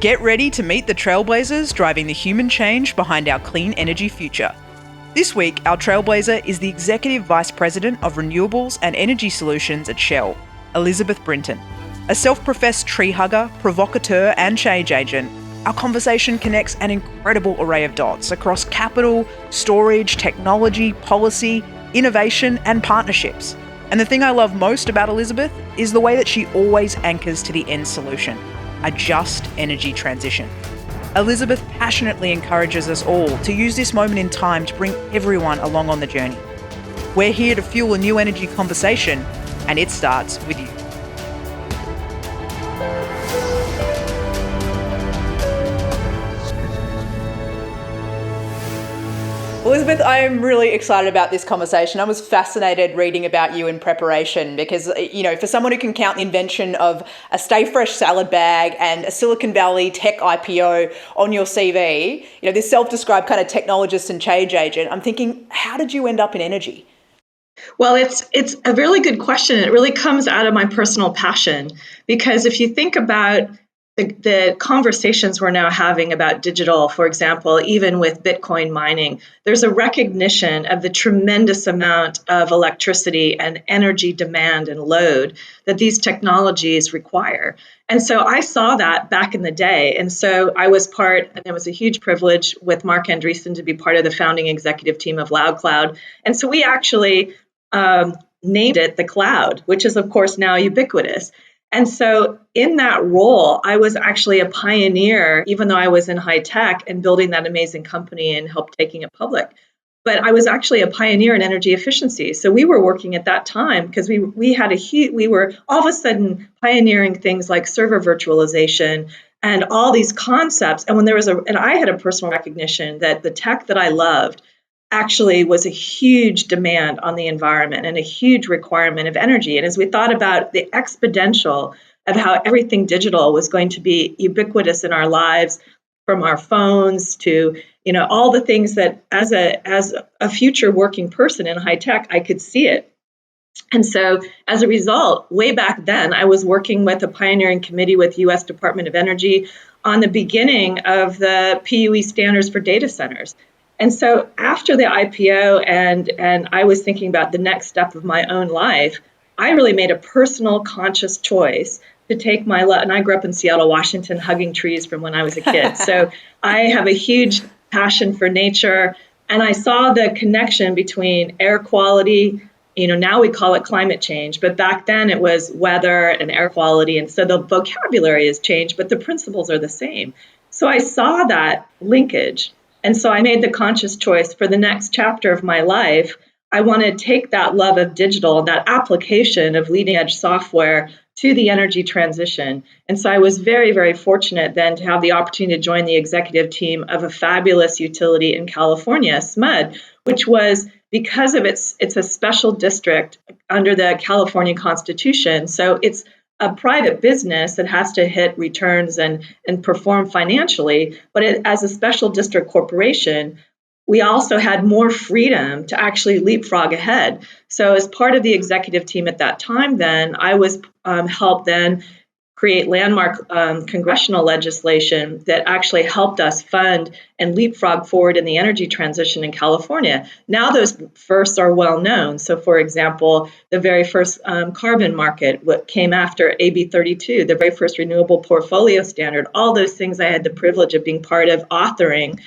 Get ready to meet the trailblazers driving the human change behind our clean energy future. This week, our trailblazer is the Executive Vice President of Renewables and Energy Solutions at Shell, Elisabeth Brinton. A self-professed tree hugger, provocateur and change agent, our conversation connects an incredible array of dots across capital, storage, technology, policy, innovation and partnerships. And the thing I love most about Elisabeth is the way that she always anchors to the end solution, a just energy transition. Elisabeth passionately encourages us all to use this moment in time to bring everyone along on the journey. We're here to fuel a new energy conversation, and it starts with you. Elisabeth, I am really excited about this conversation. I was fascinated reading about you in preparation because, for someone who can count the invention of a Stay Fresh salad bag and a Silicon Valley tech IPO on your CV, this self-described kind of technologist and change agent, I'm thinking, how did you end up in energy? Well, it's a really good question. It really comes out of my personal passion, because if you think about the conversations we're now having about digital, for example, even with Bitcoin mining, there's a recognition of the tremendous amount of electricity and energy demand and load that these technologies require. And so I saw that back in the day. And so I was and it was a huge privilege with Mark Andreessen to be part of the founding executive team of LoudCloud. And so we actually named it the cloud, which is, of course, now ubiquitous. And so in that role, I was actually a pioneer, even though I was in high tech and building that amazing company and helped taking it public. But I was actually a pioneer in energy efficiency. So we were working at that time because we were all of a sudden pioneering things like server virtualization and all these concepts. And when I had a personal recognition that the tech that I loved actually was a huge demand on the environment and a huge requirement of energy. And as we thought about the exponential of how everything digital was going to be ubiquitous in our lives, from our phones to all the things that as a future working person in high tech, I could see it. And so as a result, way back then, I was working with a pioneering committee with U.S. Department of Energy on the beginning of the PUE standards for data centers. And so after the IPO and I was thinking about the next step of my own life, I really made a personal conscious choice to take and I grew up in Seattle, Washington, hugging trees from when I was a kid. So I have a huge passion for nature, and I saw the connection between air quality, now we call it climate change, but back then it was weather and air quality. And so the vocabulary has changed, but the principles are the same. So I saw that linkage. And so I made the conscious choice for the next chapter of my life. I want to take that love of digital, that application of leading edge software to the energy transition. And so I was very, very fortunate then to have the opportunity to join the executive team of a fabulous utility in California, SMUD, which was because of it's a special district under the California Constitution. So it's a private business that has to hit returns and perform financially, but as a special district corporation, we also had more freedom to actually leapfrog ahead. So as part of the executive team at that time, then I was helped then create landmark congressional legislation that actually helped us fund and leapfrog forward in the energy transition in California. Now those firsts are well known. So for example, the very first carbon market, what came after AB 32, the very first renewable portfolio standard, all those things I had the privilege of being part of authoring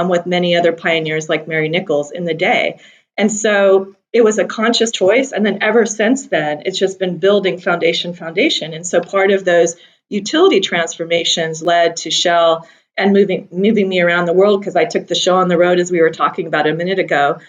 with many other pioneers like Mary Nichols in the day. And so it was a conscious choice. And then ever since then, it's just been building foundation. And so part of those utility transformations led to Shell and moving me around the world, because I took the show on the road, as we were talking about a minute ago,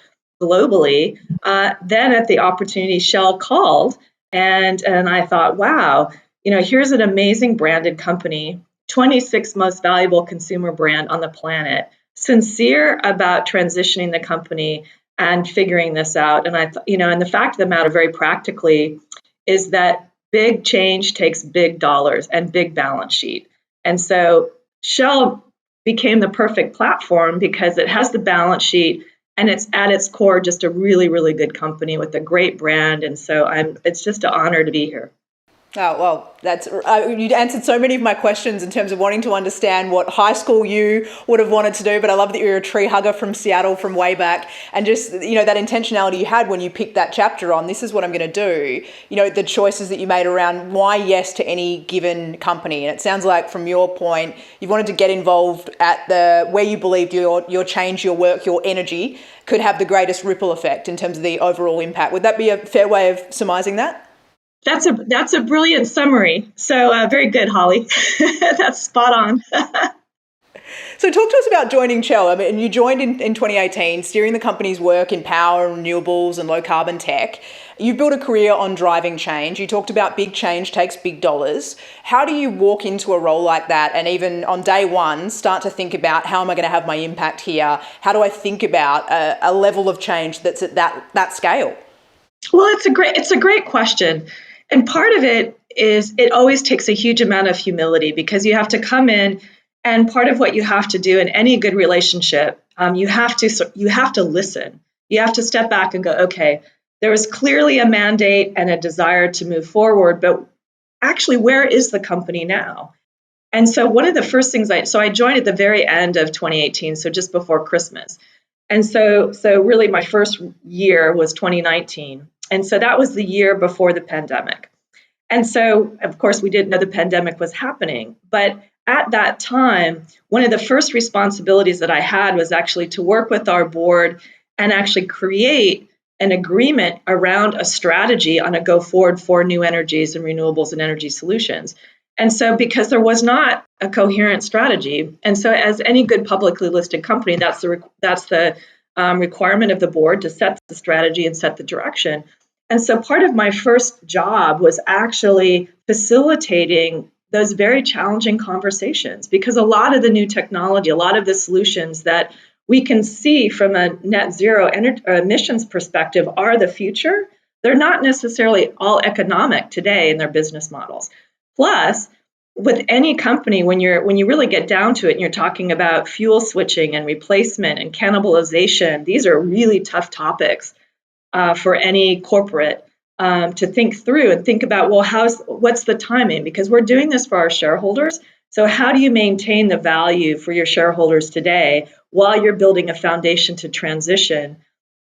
globally. Then at the opportunity, Shell called and I thought, wow, here's an amazing branded company, 26th most valuable consumer brand on the planet, sincere about transitioning the company and figuring this out. And and the fact of the matter, very practically, is that big change takes big dollars and big balance sheet. And so Shell became the perfect platform because it has the balance sheet and it's at its core just a really, really good company with a great brand. And so it's just an honor to be here. Oh, well, that's you answered so many of my questions in terms of wanting to understand what high school you would have wanted to do. But I love that you're a tree hugger from Seattle from way back, and just, that intentionality you had when you picked that chapter on, this is what I'm going to do. The choices that you made around why yes to any given company. And it sounds like from your point, you wanted to get involved at where you believed your change, your work, your energy could have the greatest ripple effect in terms of the overall impact. Would that be a fair way of surmising that? That's a brilliant summary. So very good, Holly. That's spot on. So talk to us about joining Shell. I mean, you joined in 2018, steering the company's work in power, renewables and low carbon tech. You've built a career on driving change. You talked about big change takes big dollars. How do you walk into a role like that and even on day one start to think about how am I going to have my impact here? How do I think about a level of change that's at that scale? Well, it's a great question. And part of it is it always takes a huge amount of humility because you have to come in, and part of what you have to do in any good relationship, you have to listen. You have to step back and go, okay, there was clearly a mandate and a desire to move forward, but actually, where is the company now? And so one of the first things I joined at the very end of 2018, so just before Christmas. And so really my first year was 2019. And so that was the year before the pandemic. And so, of course, we didn't know the pandemic was happening. But at that time, one of the first responsibilities that I had was actually to work with our board and actually create an agreement around a strategy on a go forward for new energies and renewables and energy solutions. And so because there was not a coherent strategy, and so as any good publicly listed company, that's the requirement of the board to set the strategy and set the direction. And so part of my first job was actually facilitating those very challenging conversations because a lot of the new technology, a lot of the solutions that we can see from a net zero emissions perspective are the future. They're not necessarily all economic today in their business models. Plus, with any company, when you really get down to it and you're talking about fuel switching and replacement and cannibalization, these are really tough topics for any corporate to think through and think about, well, what's the timing? Because we're doing this for our shareholders. So how do you maintain the value for your shareholders today while you're building a foundation to transition?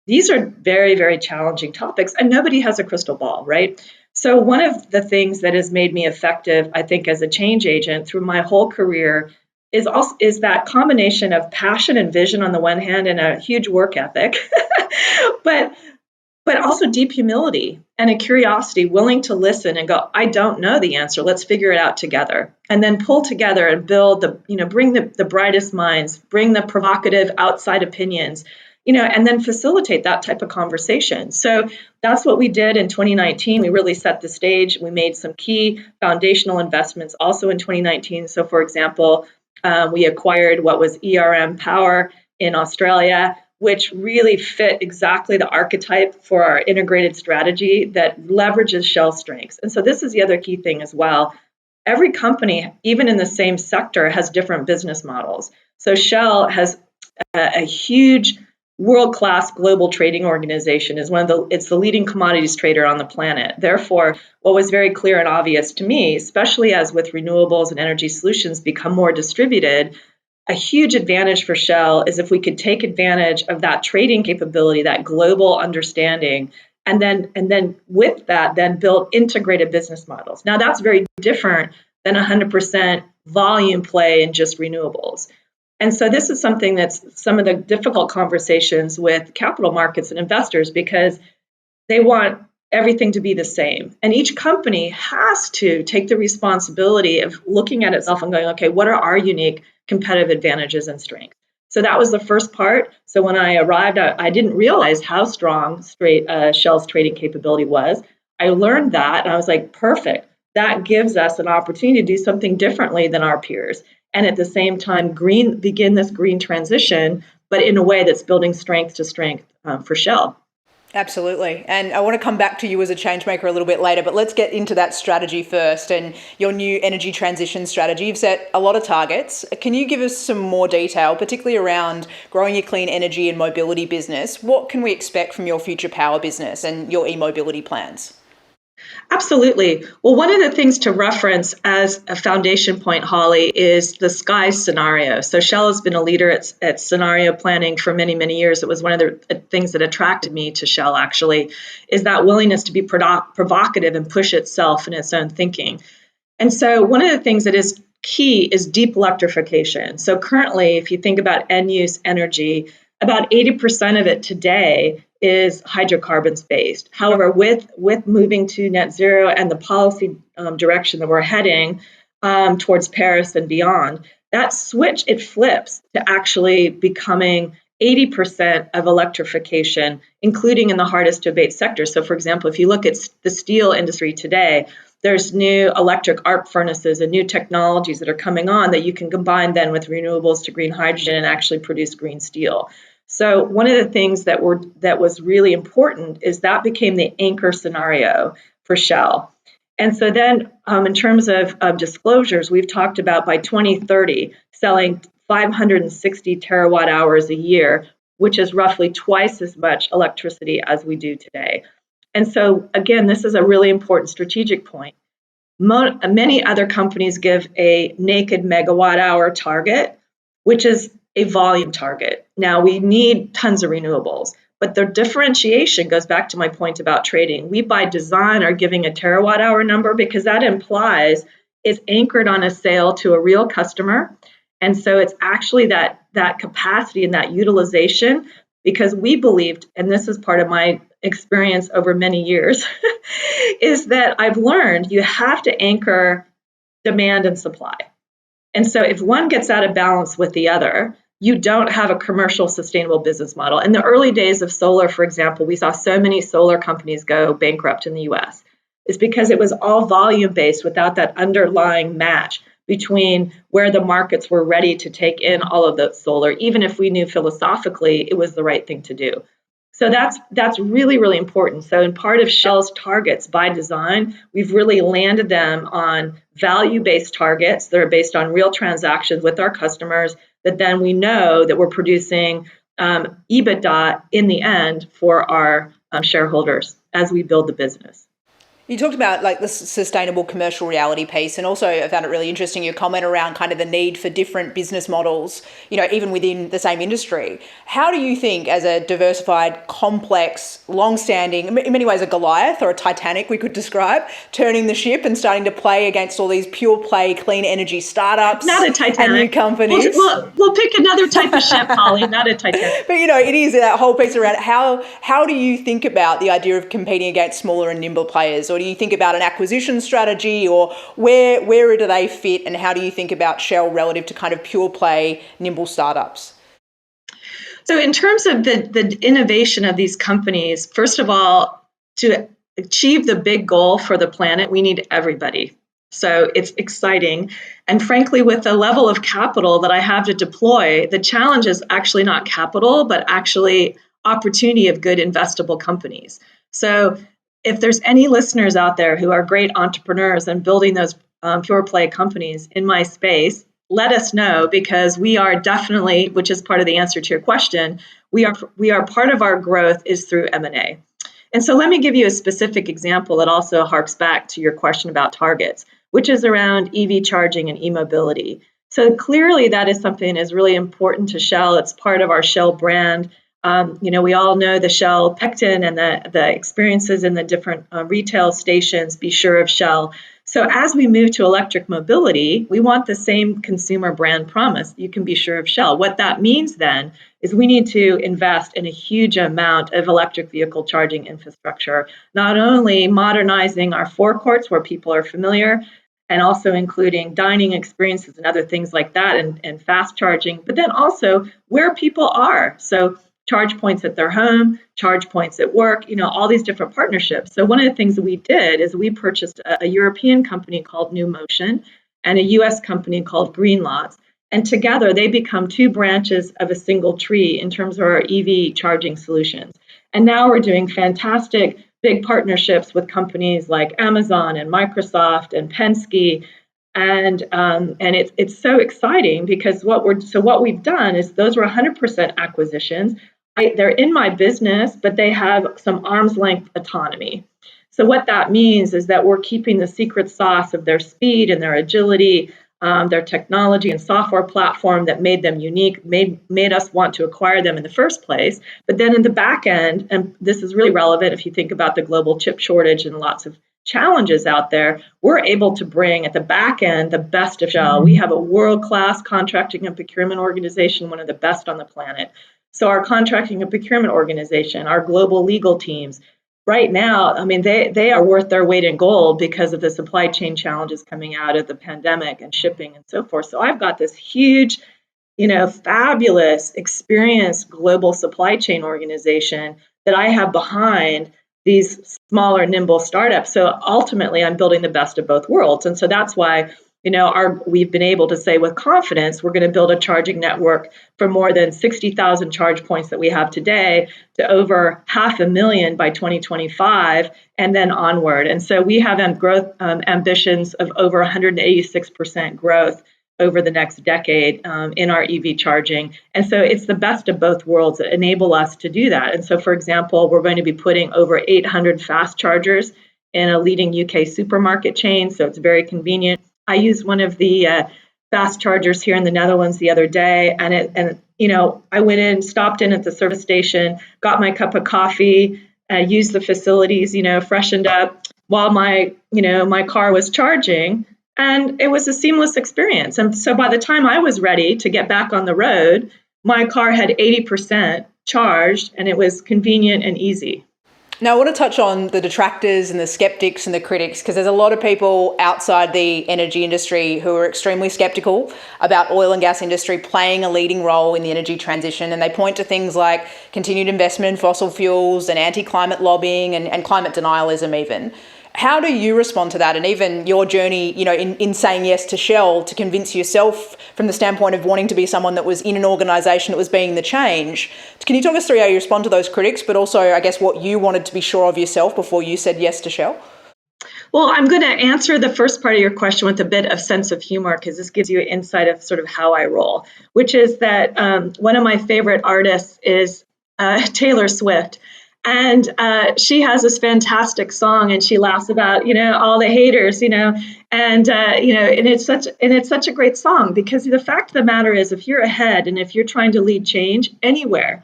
These are very, very challenging topics, and nobody has a crystal ball, right? So one of the things that has made me effective, I think, as a change agent through my whole career is that combination of passion and vision on the one hand and a huge work ethic, but also deep humility and a curiosity, willing to listen and go, I don't know the answer. Let's figure it out together. And then pull together and build bring the brightest minds, bring the provocative outside opinions, and then facilitate that type of conversation. So that's what we did in 2019. We really set the stage. We made some key foundational investments also in 2019. So for example, we acquired what was ERM Power in Australia, which really fit exactly the archetype for our integrated strategy that leverages Shell strengths. And so this is the other key thing as well. Every company, even in the same sector, has different business models. So Shell has a huge world-class global trading organization, it's the leading commodities trader on the planet. Therefore, what was very clear and obvious to me, especially as with renewables and energy solutions become more distributed, a huge advantage for Shell is if we could take advantage of that trading capability, that global understanding, and then with that, then build integrated business models. Now that's very different than 100% volume play in just renewables. And so this is something that's some of the difficult conversations with capital markets and investors because they want everything to be the same. And each company has to take the responsibility of looking at itself and going, okay, what are our unique competitive advantages and strengths? So that was the first part. So when I arrived, I didn't realize how strong Shell's trading capability was. I learned that and I was like, perfect. That gives us an opportunity to do something differently than our peers. And at the same time, begin this green transition, but in a way that's building strength to strength for Shell. Absolutely. And I want to come back to you as a change maker a little bit later, but let's get into that strategy first and your new energy transition strategy. You've set a lot of targets. Can you give us some more detail, particularly around growing your clean energy and mobility business? What can we expect from your future power business and your e-mobility plans? Absolutely. Well, one of the things to reference as a foundation point, Holly, is the sky scenario. So Shell has been a leader at scenario planning for many, many years. It was one of the things that attracted me to Shell, actually, is that willingness to be provocative and push itself in its own thinking. And so one of the things that is key is deep electrification. So currently, if you think about end use energy, about 80% of it today is hydrocarbons based. However, with moving to net zero and the policy direction that we're heading towards Paris and beyond, that switch, it flips to actually becoming 80% of electrification, including in the hardest to abate sectors. So for example, if you look at the steel industry today, there's new electric arc furnaces and new technologies that are coming on that you can combine then with renewables to green hydrogen and actually produce green steel. So one of the things that was really important is that became the anchor scenario for Shell. And so then in terms of disclosures, we've talked about by 2030 selling 560 terawatt hours a year, which is roughly twice as much electricity as we do today. And so, again, this is a really important strategic point. Many other companies give a naked megawatt hour target, which is a volume target. Now, we need tons of renewables, but the differentiation goes back to my point about trading. We, by design, are giving a terawatt hour number because that implies it's anchored on a sale to a real customer. And so it's actually that capacity and that utilization, because we believed, and this is part of my experience over many years, is that I've learned you have to anchor demand and supply. And so if one gets out of balance with the other, you don't have a commercial sustainable business model. In the early days of solar, for example, we saw so many solar companies go bankrupt in the US. It's because it was all volume based without that underlying match between where the markets were ready to take in all of the solar, even if we knew philosophically it was the right thing to do. So that's really, really important. So in part of Shell's targets by design, we've really landed them on value-based targets that are based on real transactions with our customers that then we know that we're producing EBITDA in the end for our shareholders as we build the business. You talked about like the sustainable commercial reality piece, and also I found it really interesting your comment around kind of the need for different business models, even within the same industry. How do you think, as a diversified, complex, long-standing, in many ways a Goliath or a Titanic we could describe, turning the ship and starting to play against all these pure play clean energy startups not a Titanic. And new companies? We'll pick another type of ship, Holly, not a Titanic. But it is that whole piece around how do you think about the idea of competing against smaller and nimble players? Or do you think about an acquisition strategy, or where do they fit, and how do you think about Shell relative to kind of pure play nimble startups? So in terms of the innovation of these companies, first of all, to achieve the big goal for the planet, we need everybody. So it's exciting. And frankly, with the level of capital that I have to deploy, the challenge is actually not capital, but actually opportunity of good investable companies. So if there's any listeners out there who are great entrepreneurs and building those pure play companies in my space, let us know, because we are definitely, which is part of the answer to your question, we are part of our growth is through M&A. And so let me give you a specific example that also harks back to your question about targets, which is around EV charging and e-mobility. So clearly that is something that is really important to Shell. It's part of our Shell brand. We all know the Shell pectin and the experiences in the different retail stations, be sure of Shell. So as we move to electric mobility, we want the same consumer brand promise. You can be sure of Shell. What that means then is we need to invest in a huge amount of electric vehicle charging infrastructure, not only modernizing our forecourts where people are familiar, and also including dining experiences and other things like that, and fast charging, but then also where people are. So charge points at their home, charge points at work, all these different partnerships. So one of the things that we did is we purchased a European company called New Motion and a US company called Greenlots. And together they become two branches of a single tree in terms of our EV charging solutions. And now we're doing fantastic big partnerships with companies like Amazon and Microsoft and Penske. And it's so exciting because what we've done is those were 100% acquisitions. They're in my business, but they have some arm's length autonomy. So what that means is that we're keeping the secret sauce of their speed and their agility, their technology and software platform that made them unique, made us want to acquire them in the first place. But then in the back end, and this is really relevant if you think about the global chip shortage and lots of challenges out there, we're able to bring at the back end the best of Shell. We have a world-class contracting and procurement organization, one of the best on the planet. So our contracting and procurement organization, our global legal teams, right now, I mean, they are worth their weight in gold because of the supply chain challenges coming out of the pandemic and shipping and so forth. So I've got this huge, fabulous, experienced global supply chain organization that I have behind these smaller, nimble startups. So ultimately, I'm building the best of both worlds. And so that's why, we've been able to say with confidence, we're going to build a charging network from more than 60,000 charge points that we have today to over 500,000 by 2025 and then onward. And so we have growth ambitions of over 186% growth over the next decade in our EV charging. And so it's the best of both worlds that enable us to do that. And so, for example, we're going to be putting over 800 fast chargers in a leading UK supermarket chain. So it's very convenient. I used one of the fast chargers here in the Netherlands the other day, and I went in, stopped in at the service station, got my cup of coffee, used the facilities, freshened up while my car was charging, and it was a seamless experience. And so by the time I was ready to get back on the road, my car had 80% charged, and it was convenient and easy. Now, I want to touch on the detractors and the skeptics and the critics, because there's a lot of people outside the energy industry who are extremely skeptical about oil and gas industry playing a leading role in the energy transition. And they point to things like continued investment in fossil fuels and anti-climate lobbying and climate denialism even. How do you respond to that? And even your journey, in saying yes to Shell to convince yourself from the standpoint of wanting to be someone that was in an organisation that was being the change. Can you talk us through how you respond to those critics, but also, I guess, what you wanted to be sure of yourself before you said yes to Shell? Well, I'm going to answer the first part of your question with a bit of sense of humor, because this gives you an insight of sort of how I roll, which is that one of my favorite artists is Taylor Swift. And she has this fantastic song, and she laughs about, all the haters, and it's such a great song, because the fact of the matter is, if you're ahead and if you're trying to lead change anywhere,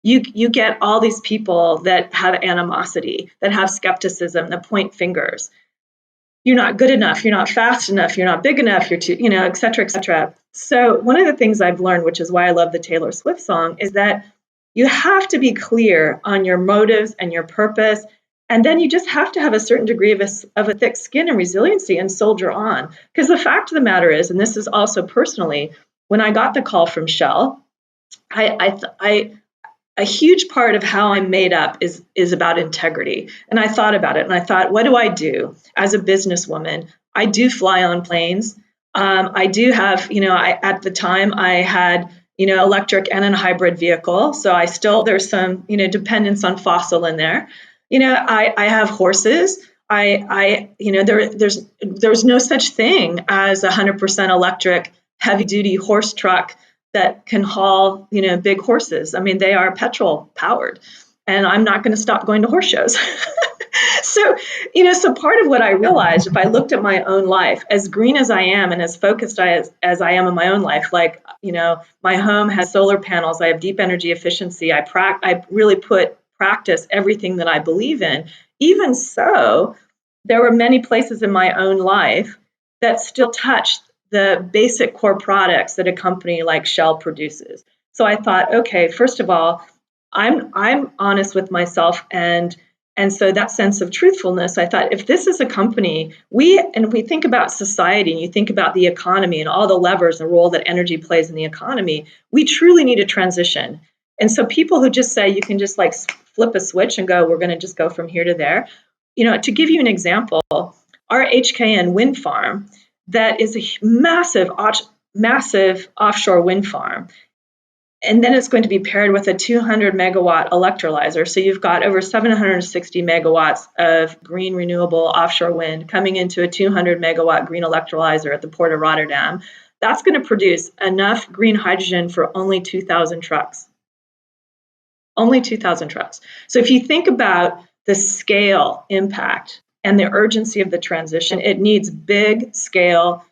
you get all these people that have animosity, that have skepticism, that point fingers. You're not good enough. You're not fast enough. You're not big enough. You're too, et cetera, et cetera. So one of the things I've learned, which is why I love the Taylor Swift song, is that you have to be clear on your motives and your purpose. And then you just have to have a certain degree of a thick skin and resiliency and soldier on. Because the fact of the matter is, and this is also personally, when I got the call from Shell, a huge part of how I'm made up is about integrity. And I thought about it, and I thought, what do I do as a businesswoman? I do fly on planes. I do have, at the time I had, electric and a hybrid vehicle. So there's some, dependence on fossil in there. I have horses. There's no such thing as 100% electric heavy duty horse truck that can haul, big horses. I mean, they are petrol powered, and I'm not going to stop going to horse shows. So part of what I realized, if I looked at my own life, as green as I am and as focused as I am in my own life, like, my home has solar panels, I have deep energy efficiency, I really practice everything that I believe in. Even so, there were many places in my own life that still touched the basic core products that a company like Shell produces. So I thought, okay, first of all, I'm honest with myself, and so that sense of truthfulness, I thought, if this is a company, we think about society, and you think about the economy and all the levers and the role that energy plays in the economy, we truly need a transition. And so people who just say you can just like flip a switch and go, we're going to just go from here to there. To give you an example, our HKN wind farm, that is a massive offshore wind farm. And then it's going to be paired with a 200 megawatt electrolyzer. So you've got over 760 megawatts of green renewable offshore wind coming into a 200 megawatt green electrolyzer at the Port of Rotterdam. That's going to produce enough green hydrogen for only 2,000 trucks. Only 2,000 trucks. So if you think about the scale impact and the urgency of the transition, it needs big scale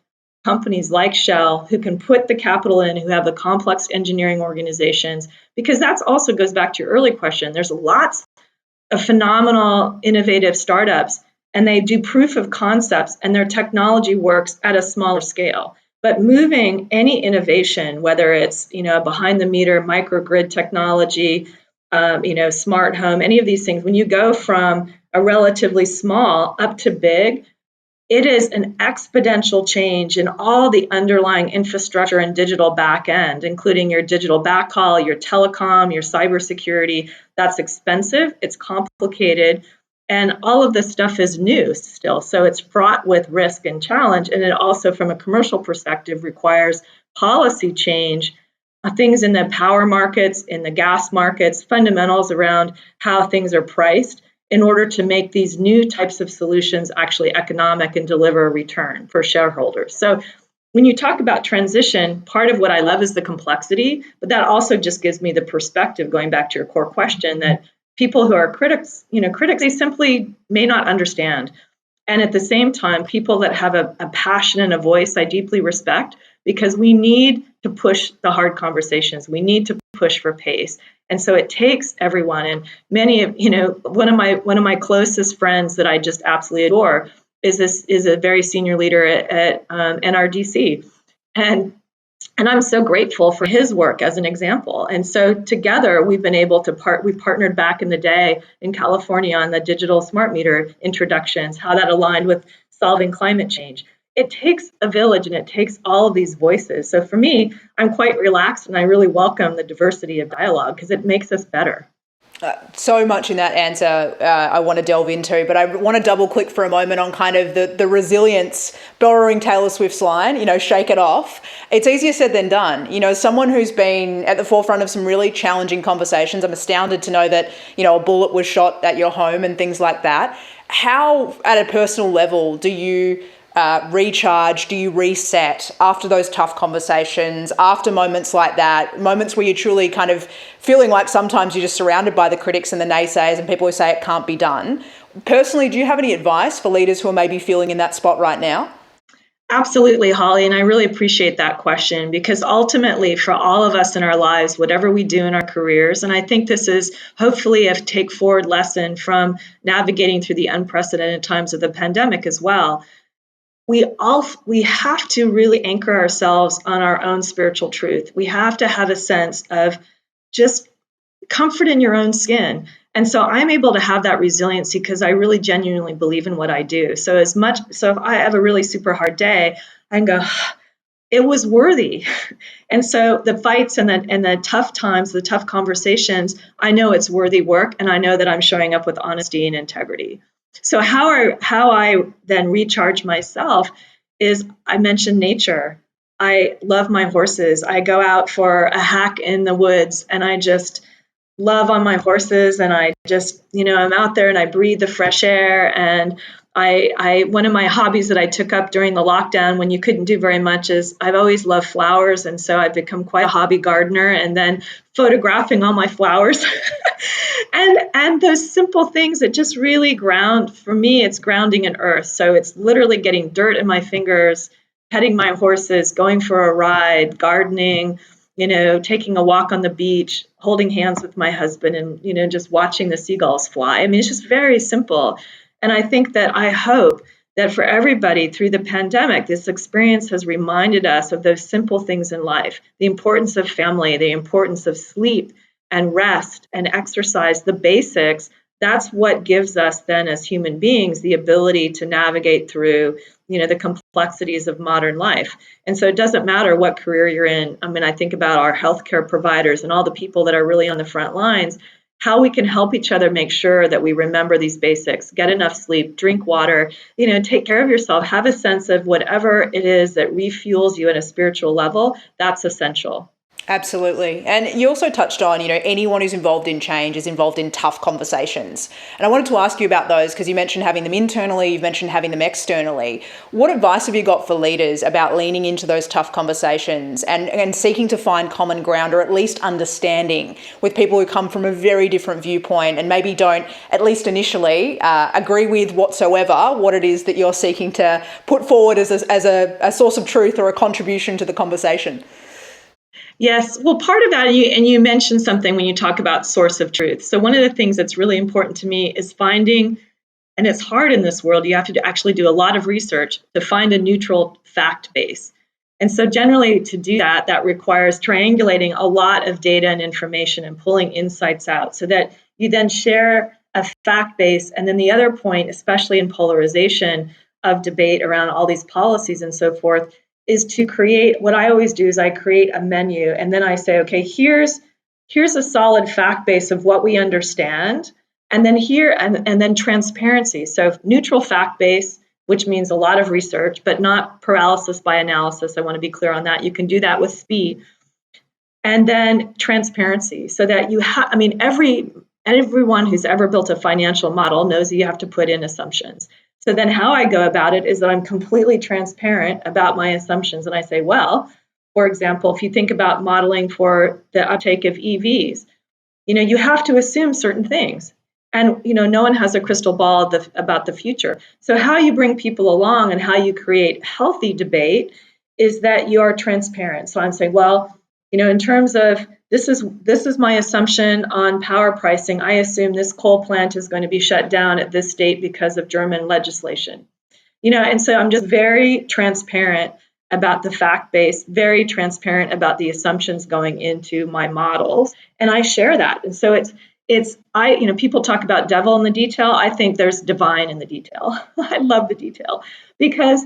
companies like Shell who can put the capital in, who have the complex engineering organizations, because that also goes back to your early question. There's lots of phenomenal, innovative startups, and they do proof of concepts, and their technology works at a smaller scale. But moving any innovation, whether it's behind the meter microgrid technology, smart home, any of these things, when you go from a relatively small up to big, it is an exponential change in all the underlying infrastructure and digital back end, including your digital backhaul, your telecom, your cybersecurity. That's expensive, it's complicated, and all of this stuff is new still. So it's fraught with risk and challenge. And it also, from a commercial perspective, requires policy change, things in the power markets, in the gas markets, fundamentals around how things are priced, in order to make these new types of solutions actually economic and deliver a return for shareholders. So when you talk about transition, part of what I love is the complexity, but that also just gives me the perspective, going back to your core question, that people who are critics, they simply may not understand. And at the same time, people that have a passion and a voice, I deeply respect, because we need to push the hard conversations. We need to push for pace. And so it takes everyone. And many of, one of my closest friends that I just absolutely adore is a very senior leader at NRDC. And I'm so grateful for his work as an example. And so together we've been able to we partnered back in the day in California on the digital smart meter introductions, how that aligned with solving climate change. It takes a village, and it takes all of these voices. So for me, I'm quite relaxed, and I really welcome the diversity of dialogue because it makes us better. So much in that answer I want to delve into, but I want to double click for a moment on kind of the resilience, borrowing Taylor Swift's line, shake it off. It's easier said than done. As someone who's been at the forefront of some really challenging conversations, I'm astounded to know that, a bullet was shot at your home and things like that. How, at a personal level, do you recharge, do you reset after those tough conversations, after moments like that, moments where you're truly kind of feeling like sometimes you're just surrounded by the critics and the naysayers and people who say it can't be done? Personally, do you have any advice for leaders who are maybe feeling in that spot right now? Absolutely, Holly, and I really appreciate that question, because ultimately for all of us in our lives, whatever we do in our careers, and I think this is hopefully a take forward lesson from navigating through the unprecedented times of the pandemic as well, we have to really anchor ourselves on our own spiritual truth. We have to have a sense of just comfort in your own skin. And so I'm able to have that resiliency because I really genuinely believe in what I do. So if I have a really super hard day, I can go, it was worthy. And so the fights and the tough times, the tough conversations, I know it's worthy work, and I know that I'm showing up with honesty and integrity. So how I then recharge myself is, I mentioned nature. I love my horses. I go out for a hack in the woods, and I just love on my horses, and I just, I'm out there and I breathe the fresh air. And I one of my hobbies that I took up during the lockdown when you couldn't do very much is I've always loved flowers. And so I've become quite a hobby gardener, and then photographing all my flowers and those simple things that just really ground. For me, it's grounding in earth. So it's literally getting dirt in my fingers, petting my horses, going for a ride, gardening, taking a walk on the beach, holding hands with my husband, and, just watching the seagulls fly. I mean, it's just very simple. And I hope that for everybody through the pandemic, this experience has reminded us of those simple things in life, the importance of family, the importance of sleep and rest and exercise, the basics. That's what gives us then as human beings the ability to navigate through, the complexities of modern life. And so it doesn't matter what career you're in. I mean, I think about our healthcare providers and all the people that are really on the front lines, how we can help each other make sure that we remember these basics, get enough sleep, drink water, take care of yourself, have a sense of whatever it is that refuels you at a spiritual level. That's essential. Absolutely. And you also touched on, anyone who's involved in change is involved in tough conversations. And I wanted to ask you about those because you mentioned having them internally, you've mentioned having them externally. What advice have you got for leaders about leaning into those tough conversations and seeking to find common ground, or at least understanding with people who come from a very different viewpoint and maybe don't, at least initially, agree with whatsoever what it is that you're seeking to put forward as a source of truth or a contribution to the conversation? Yes, well, part of that, and you mentioned something when you talk about source of truth. So one of the things that's really important to me is finding, and it's hard in this world, you have to actually do a lot of research to find a neutral fact base. And so generally to do that, that requires triangulating a lot of data and information and pulling insights out so that you then share a fact base. And then the other point, especially in polarization of debate around all these policies and so forth, is to create, what I always do is I create a menu and then I say, okay, here's a solid fact base of what we understand. And then and then transparency. So neutral fact base, which means a lot of research, but not paralysis by analysis. I want to be clear on that. You can do that with speed. And then transparency, so that everyone who's ever built a financial model knows that you have to put in assumptions. So then how I go about it is that I'm completely transparent about my assumptions. And I say, well, for example, if you think about modeling for the uptake of EVs, you have to assume certain things. And, no one has a crystal ball about the future. So how you bring people along and how you create healthy debate is that you are transparent. So I'm saying, well, in terms of this is my assumption on power pricing. I assume this coal plant is going to be shut down at this date because of German legislation. And so I'm just very transparent about the fact base, very transparent about the assumptions going into my models, and I share that. And so people talk about devil in the detail. I think there's divine in the detail. I love the detail because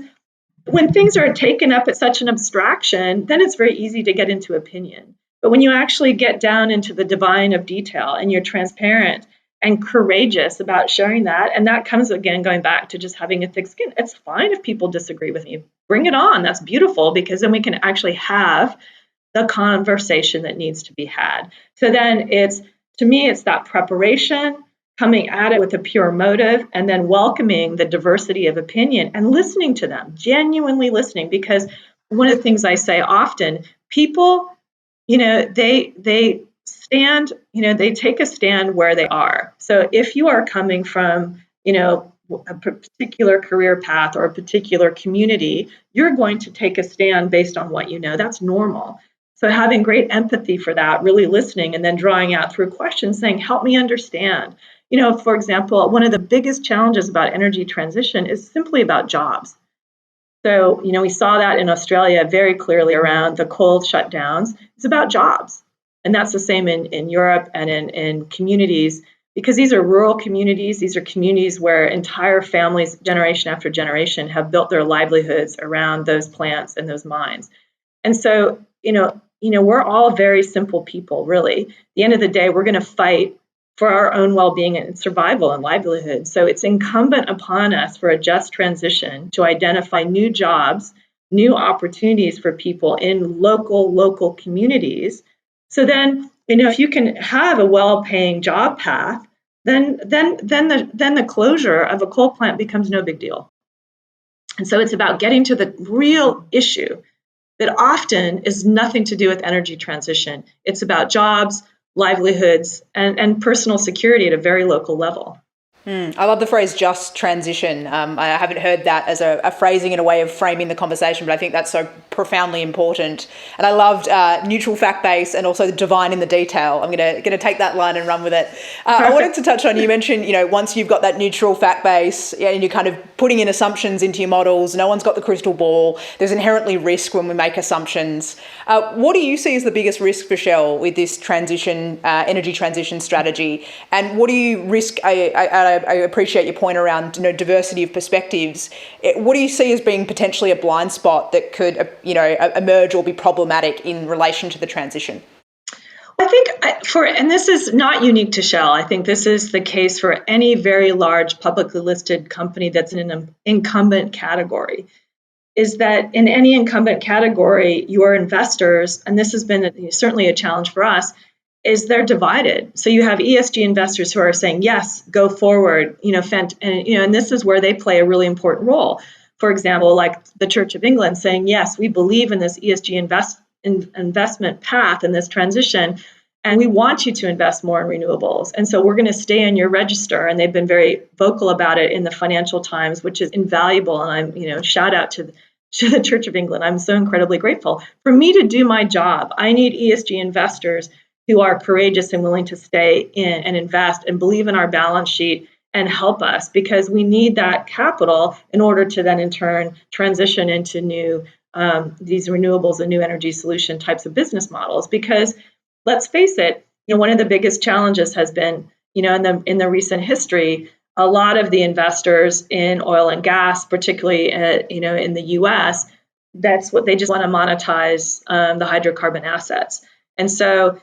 when things are taken up at such an abstraction, then it's very easy to get into opinion. But when you actually get down into the divine of detail and you're transparent and courageous about sharing that, and that comes again going back to just having a thick skin. It's fine if people disagree with you. Bring it on. That's beautiful, because then we can actually have the conversation that needs to be had. So then to me, it's that preparation, coming at it with a pure motive, and then welcoming the diversity of opinion and listening to them, genuinely listening. Because one of the things I say often, people, they stand, they take a stand where they are. So if you are coming from, a particular career path or a particular community, you're going to take a stand based on what you know. That's normal. So having great empathy for that, really listening, and then drawing out through questions saying, help me understand. For example, one of the biggest challenges about energy transition is simply about jobs. So, we saw that in Australia very clearly around the coal shutdowns. It's about jobs. And that's the same in Europe and in communities, because these are rural communities. These are communities where entire families, generation after generation, have built their livelihoods around those plants and those mines. And so, we're all very simple people, really. At the end of the day, we're going to fight for our own well-being and survival and livelihood. So it's incumbent upon us for a just transition to identify new jobs, new opportunities for people in local communities. So then, if you can have a well-paying job path, then the closure of a coal plant becomes no big deal. And so it's about getting to the real issue that often is nothing to do with energy transition. It's about jobs, livelihoods, and personal security at a very local level. I love the phrase just transition. I haven't heard that as a phrasing and a way of framing the conversation, but I think that's so profoundly important. And I loved neutral fact base and also the divine in the detail. I'm going to take that line and run with it. I wanted to touch on, you mentioned, once you've got that neutral fact base and you're kind of putting in assumptions into your models, no one's got the crystal ball. There's inherently risk when we make assumptions. What do you see as the biggest risk for Shell with this energy transition strategy? And what do you risk? I appreciate your point around diversity of perspectives. What do you see as being potentially a blind spot that could emerge or be problematic in relation to the transition? I think and this is not unique to Shell. I think this is the case for any very large publicly listed company that's in an incumbent category, is that in any incumbent category, your investors, and this has been certainly a challenge for us, is they're divided. So you have ESG investors who are saying, yes, go forward, and this is where they play a really important role. For example, like the Church of England saying, yes, we believe in this ESG investment path and this transition, and we want you to invest more in renewables. And so we're going to stay in your register. And they've been very vocal about it in the Financial Times, which is invaluable. And I'm, shout out to the Church of England. I'm so incredibly grateful. For me to do my job, I need ESG investors who are courageous and willing to stay in and invest and believe in our balance sheet and help us, because we need that capital in order to then in turn transition into new these renewables and new energy solution types of business models. Because let's face it, one of the biggest challenges has been, in the recent history, a lot of the investors in oil and gas, particularly, in the U.S., that's what they just want to monetize the hydrocarbon assets. And so,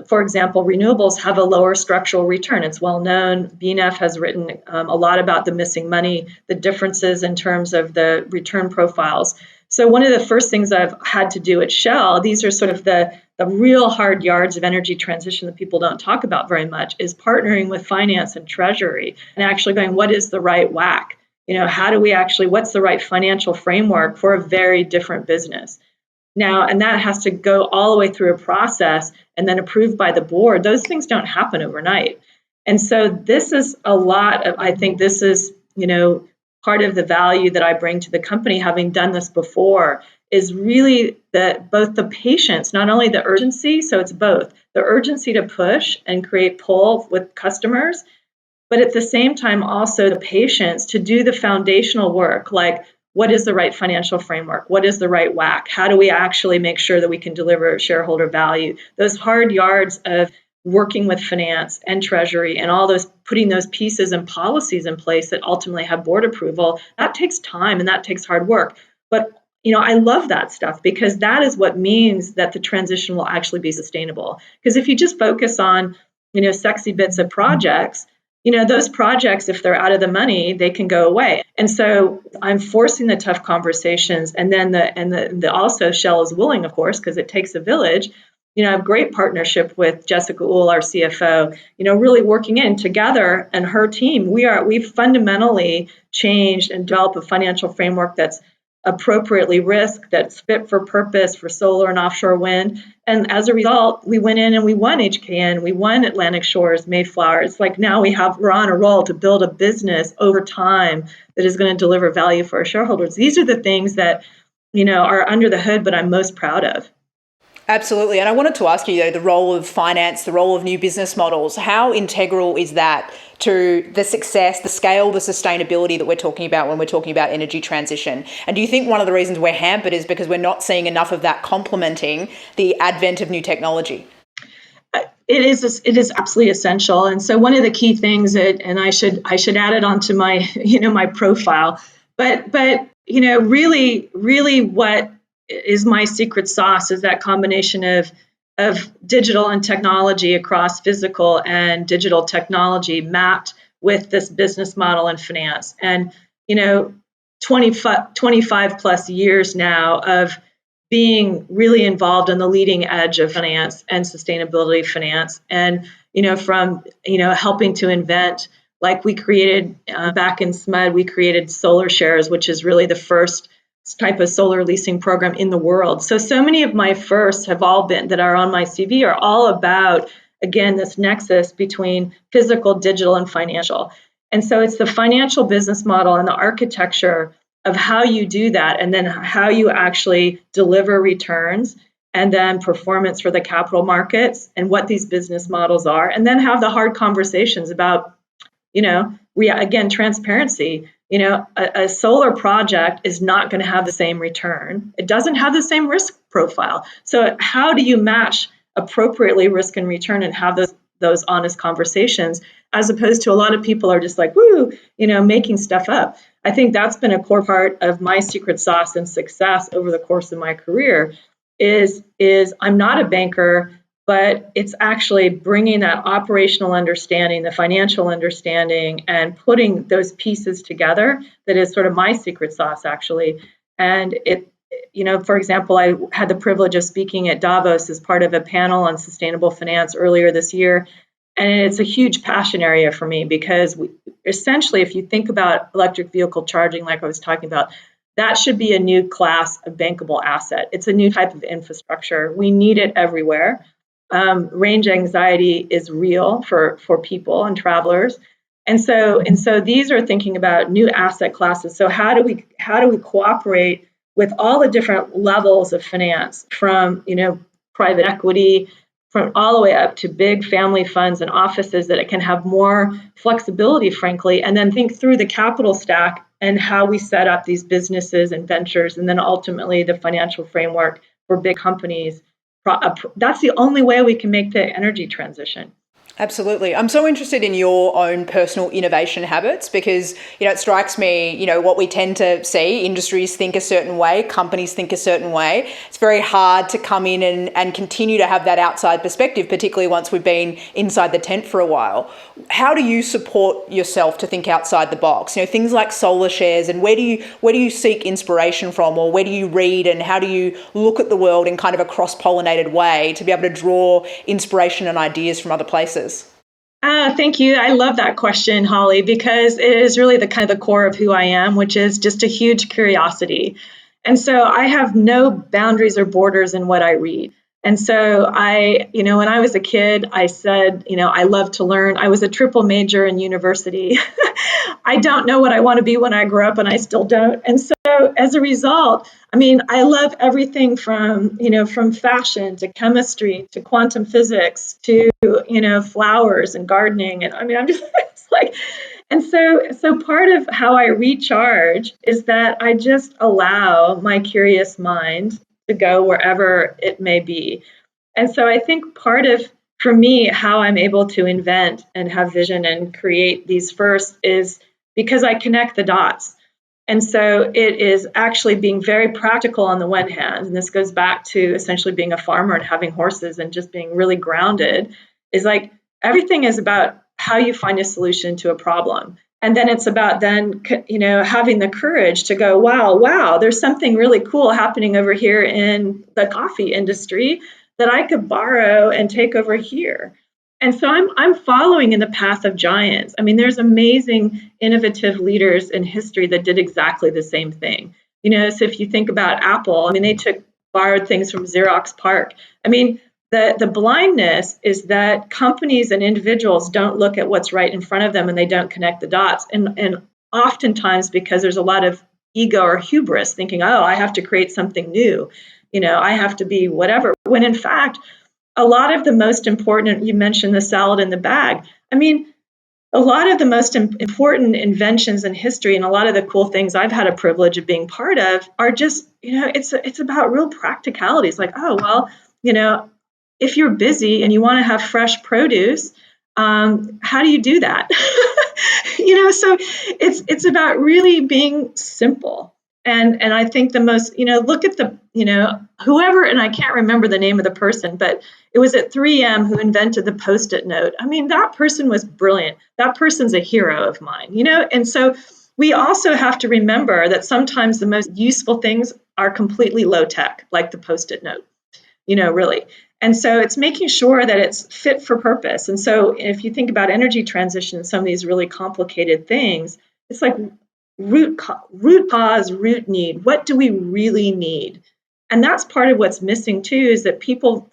for example, renewables have a lower structural return. It's well known. BNEF has written a lot about the missing money, the differences in terms of the return profiles. So one of the first things I've had to do at Shell, these are sort of the real hard yards of energy transition that people don't talk about very much, is partnering with finance and treasury and actually going, what is the right whack? What's the right financial framework for a very different business? Now, and that has to go all the way through a process and then approved by the board. Those things don't happen overnight. And so this is I think this is, part of the value that I bring to the company, having done this before, is really both the patience, not only the urgency, so it's both the urgency to push and create pull with customers, but at the same time also the patience to do the foundational work, like what is the right financial framework? What is the right whack? How do we actually make sure that we can deliver shareholder value? Those hard yards of working with finance and treasury and all those, putting those pieces and policies in place that ultimately have board approval, that takes time and that takes hard work. But I love that stuff, because that is what means that the transition will actually be sustainable. Because if you just focus on, sexy bits of projects, those projects, if they're out of the money, they can go away. And so I'm forcing the tough conversations. And then also Shell is willing, of course, because it takes a village. I have great partnership with Jessica Uhl, our CFO, really working in together, and her team. We've fundamentally changed and developed a financial framework that's appropriately risked, that's fit for purpose for solar and offshore wind. And as a result, we went in and we won HKN, we won Atlantic Shores, Mayflower. It's like now we're on a roll to build a business over time that is going to deliver value for our shareholders. These are the things that, are under the hood, but I'm most proud of. Absolutely. And I wanted to ask you, the role of finance, the role of new business models, how integral is that to the success, the scale, the sustainability that we're talking about when we're talking about energy transition? And do you think one of the reasons we're hampered is because we're not seeing enough of that complementing the advent of new technology? It is absolutely essential. And so one of the key things and I should add it onto my, my profile, but really what is my secret sauce is that combination of digital and technology across physical and digital technology mapped with this business model and finance. And 25 plus years now of being really involved in the leading edge of finance and sustainability finance, and from helping to invent, like we created back in SMUD, we created solar shares, which is really the first type of solar leasing program in the world. So many of my firsts have all been, that are on my CV, are all about, again, this nexus between physical, digital, and financial. And so it's the financial business model and the architecture of how you do that, and then how you actually deliver returns and then performance for the capital markets and what these business models are, and then have the hard conversations about, again, transparency. A solar project is not going to have the same return. It doesn't have the same risk profile. So how do you match appropriately risk and return and have those honest conversations, as opposed to a lot of people are just like, woo, making stuff up. I think that's been a core part of my secret sauce and success over the course of my career is I'm not a banker, but it's actually bringing that operational understanding, the financial understanding, and putting those pieces together that is sort of my secret sauce, actually. And for example, I had the privilege of speaking at Davos as part of a panel on sustainable finance earlier this year. And it's a huge passion area for me because essentially, if you think about electric vehicle charging, like I was talking about, that should be a new class of bankable asset. It's a new type of infrastructure. We need it everywhere. Range anxiety is real for people and travelers. And so these are thinking about new asset classes. So how do we cooperate with all the different levels of finance, from private equity, from all the way up to big family funds and offices, that it can have more flexibility, frankly, and then think through the capital stack and how we set up these businesses and ventures, and then ultimately the financial framework for big companies. That's the only way we can make the energy transition. Absolutely. I'm so interested in your own personal innovation habits because, it strikes me, what we tend to see, industries think a certain way, companies think a certain way. It's very hard to come in and continue to have that outside perspective, particularly once we've been inside the tent for a while. How do you support yourself to think outside the box? Things like solar shares, and where do you seek inspiration from, or where do you read, and how do you look at the world in kind of a cross-pollinated way to be able to draw inspiration and ideas from other places? Thank you. I love that question, Holly, because it is really the kind of the core of who I am, which is just a huge curiosity. And so I have no boundaries or borders in what I read. And so when I was a kid, I said, I love to learn. I was a triple major in university. I don't know what I want to be when I grow up, and I still don't. And so as a result, I love everything from fashion to chemistry to quantum physics to, flowers and gardening. And I'm just it's like, and so part of how I recharge is that I just allow my curious mind to go wherever it may be. And so I think part of, for me, how I'm able to invent and have vision and create these firsts is because I connect the dots. And so it is actually being very practical on the one hand, and this goes back to essentially being a farmer and having horses and just being really grounded, is like everything is about how you find a solution to a problem. And then it's about having the courage to go, wow, there's something really cool happening over here in the coffee industry that I could borrow and take over here. And so I'm following in the path of giants. There's amazing, innovative leaders in history that did exactly the same thing. So if you think about Apple, they borrowed things from Xerox PARC. The blindness is that companies and individuals don't look at what's right in front of them, and they don't connect the dots. And oftentimes because there's a lot of ego or hubris, thinking, oh, I have to create something new. I have to be whatever. When in fact, a lot of the most important, you mentioned the salad in the bag. A lot of the most important inventions in history, and a lot of the cool things I've had a privilege of being part of, are just, it's about real practicalities. Like, oh, well, if you're busy and you want to have fresh produce, how do you do that? So it's about really being simple. And I think the most, look at the, whoever, and I can't remember the name of the person, but it was at 3M who invented the Post-it note. That person was brilliant. That person's a hero of mine, and so we also have to remember that sometimes the most useful things are completely low tech, like the Post-it note, really. And so it's making sure that it's fit for purpose. And so if you think about energy transition and some of these really complicated things, it's like root cause, root need. What do we really need? And that's part of what's missing too, is that people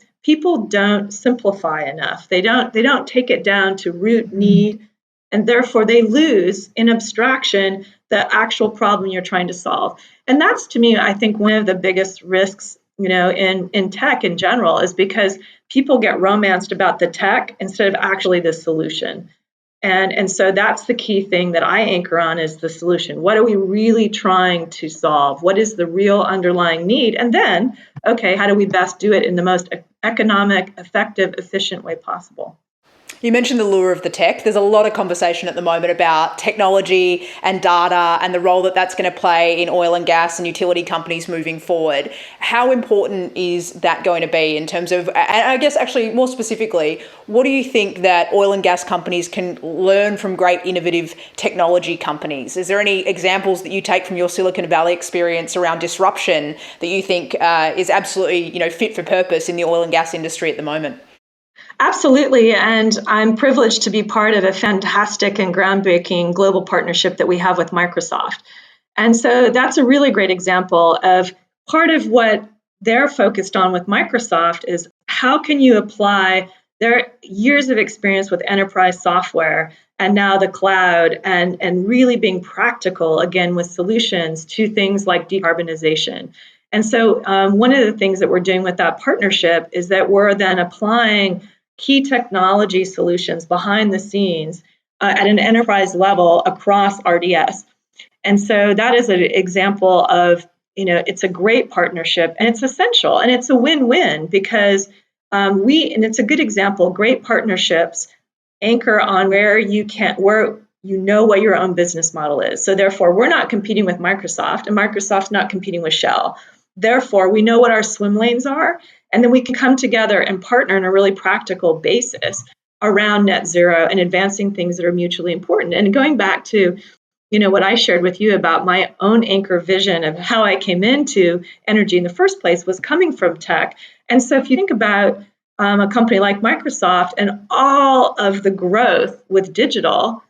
don't simplify enough. They don't take it down to root need, and therefore they lose in abstraction the actual problem you're trying to solve. And that's, to me, I think one of the biggest risks, in tech in general, is because people get romanced about the tech instead of actually the solution. And so that's the key thing that I anchor on, is the solution. What are we really trying to solve? What is the real underlying need? And then, okay, how do we best do it in the most economic, effective, efficient way possible? You mentioned the lure of the tech. There's a lot of conversation at the moment about technology and data and the role that that's going to play in oil and gas and utility companies moving forward. How important is that going to be in terms of, and I guess actually more specifically, what do you think that oil and gas companies can learn from great innovative technology companies? Is there any examples that you take from your Silicon Valley experience around disruption that you think is absolutely, fit for purpose in the oil and gas industry at the moment? Absolutely. And I'm privileged to be part of a fantastic and groundbreaking global partnership that we have with Microsoft. And so that's a really great example of part of what they're focused on with Microsoft is how can you apply their years of experience with enterprise software and now the cloud and really being practical again with solutions to things like decarbonization. And so one of the things that we're doing with that partnership is that we're then applying key technology solutions behind the scenes at an enterprise level across RDS. And so that is an example of, it's a great partnership and it's essential and it's a win-win because and it's a good example, great partnerships anchor on where you know what your own business model is. So therefore, we're not competing with Microsoft and Microsoft's not competing with Shell. Therefore, we know what our swim lanes are, and then we can come together and partner on a really practical basis around net zero and advancing things that are mutually important. And going back to, what I shared with you about my own anchor vision of how I came into energy in the first place was coming from tech. And so if you think about a company like Microsoft and all of the growth with digital,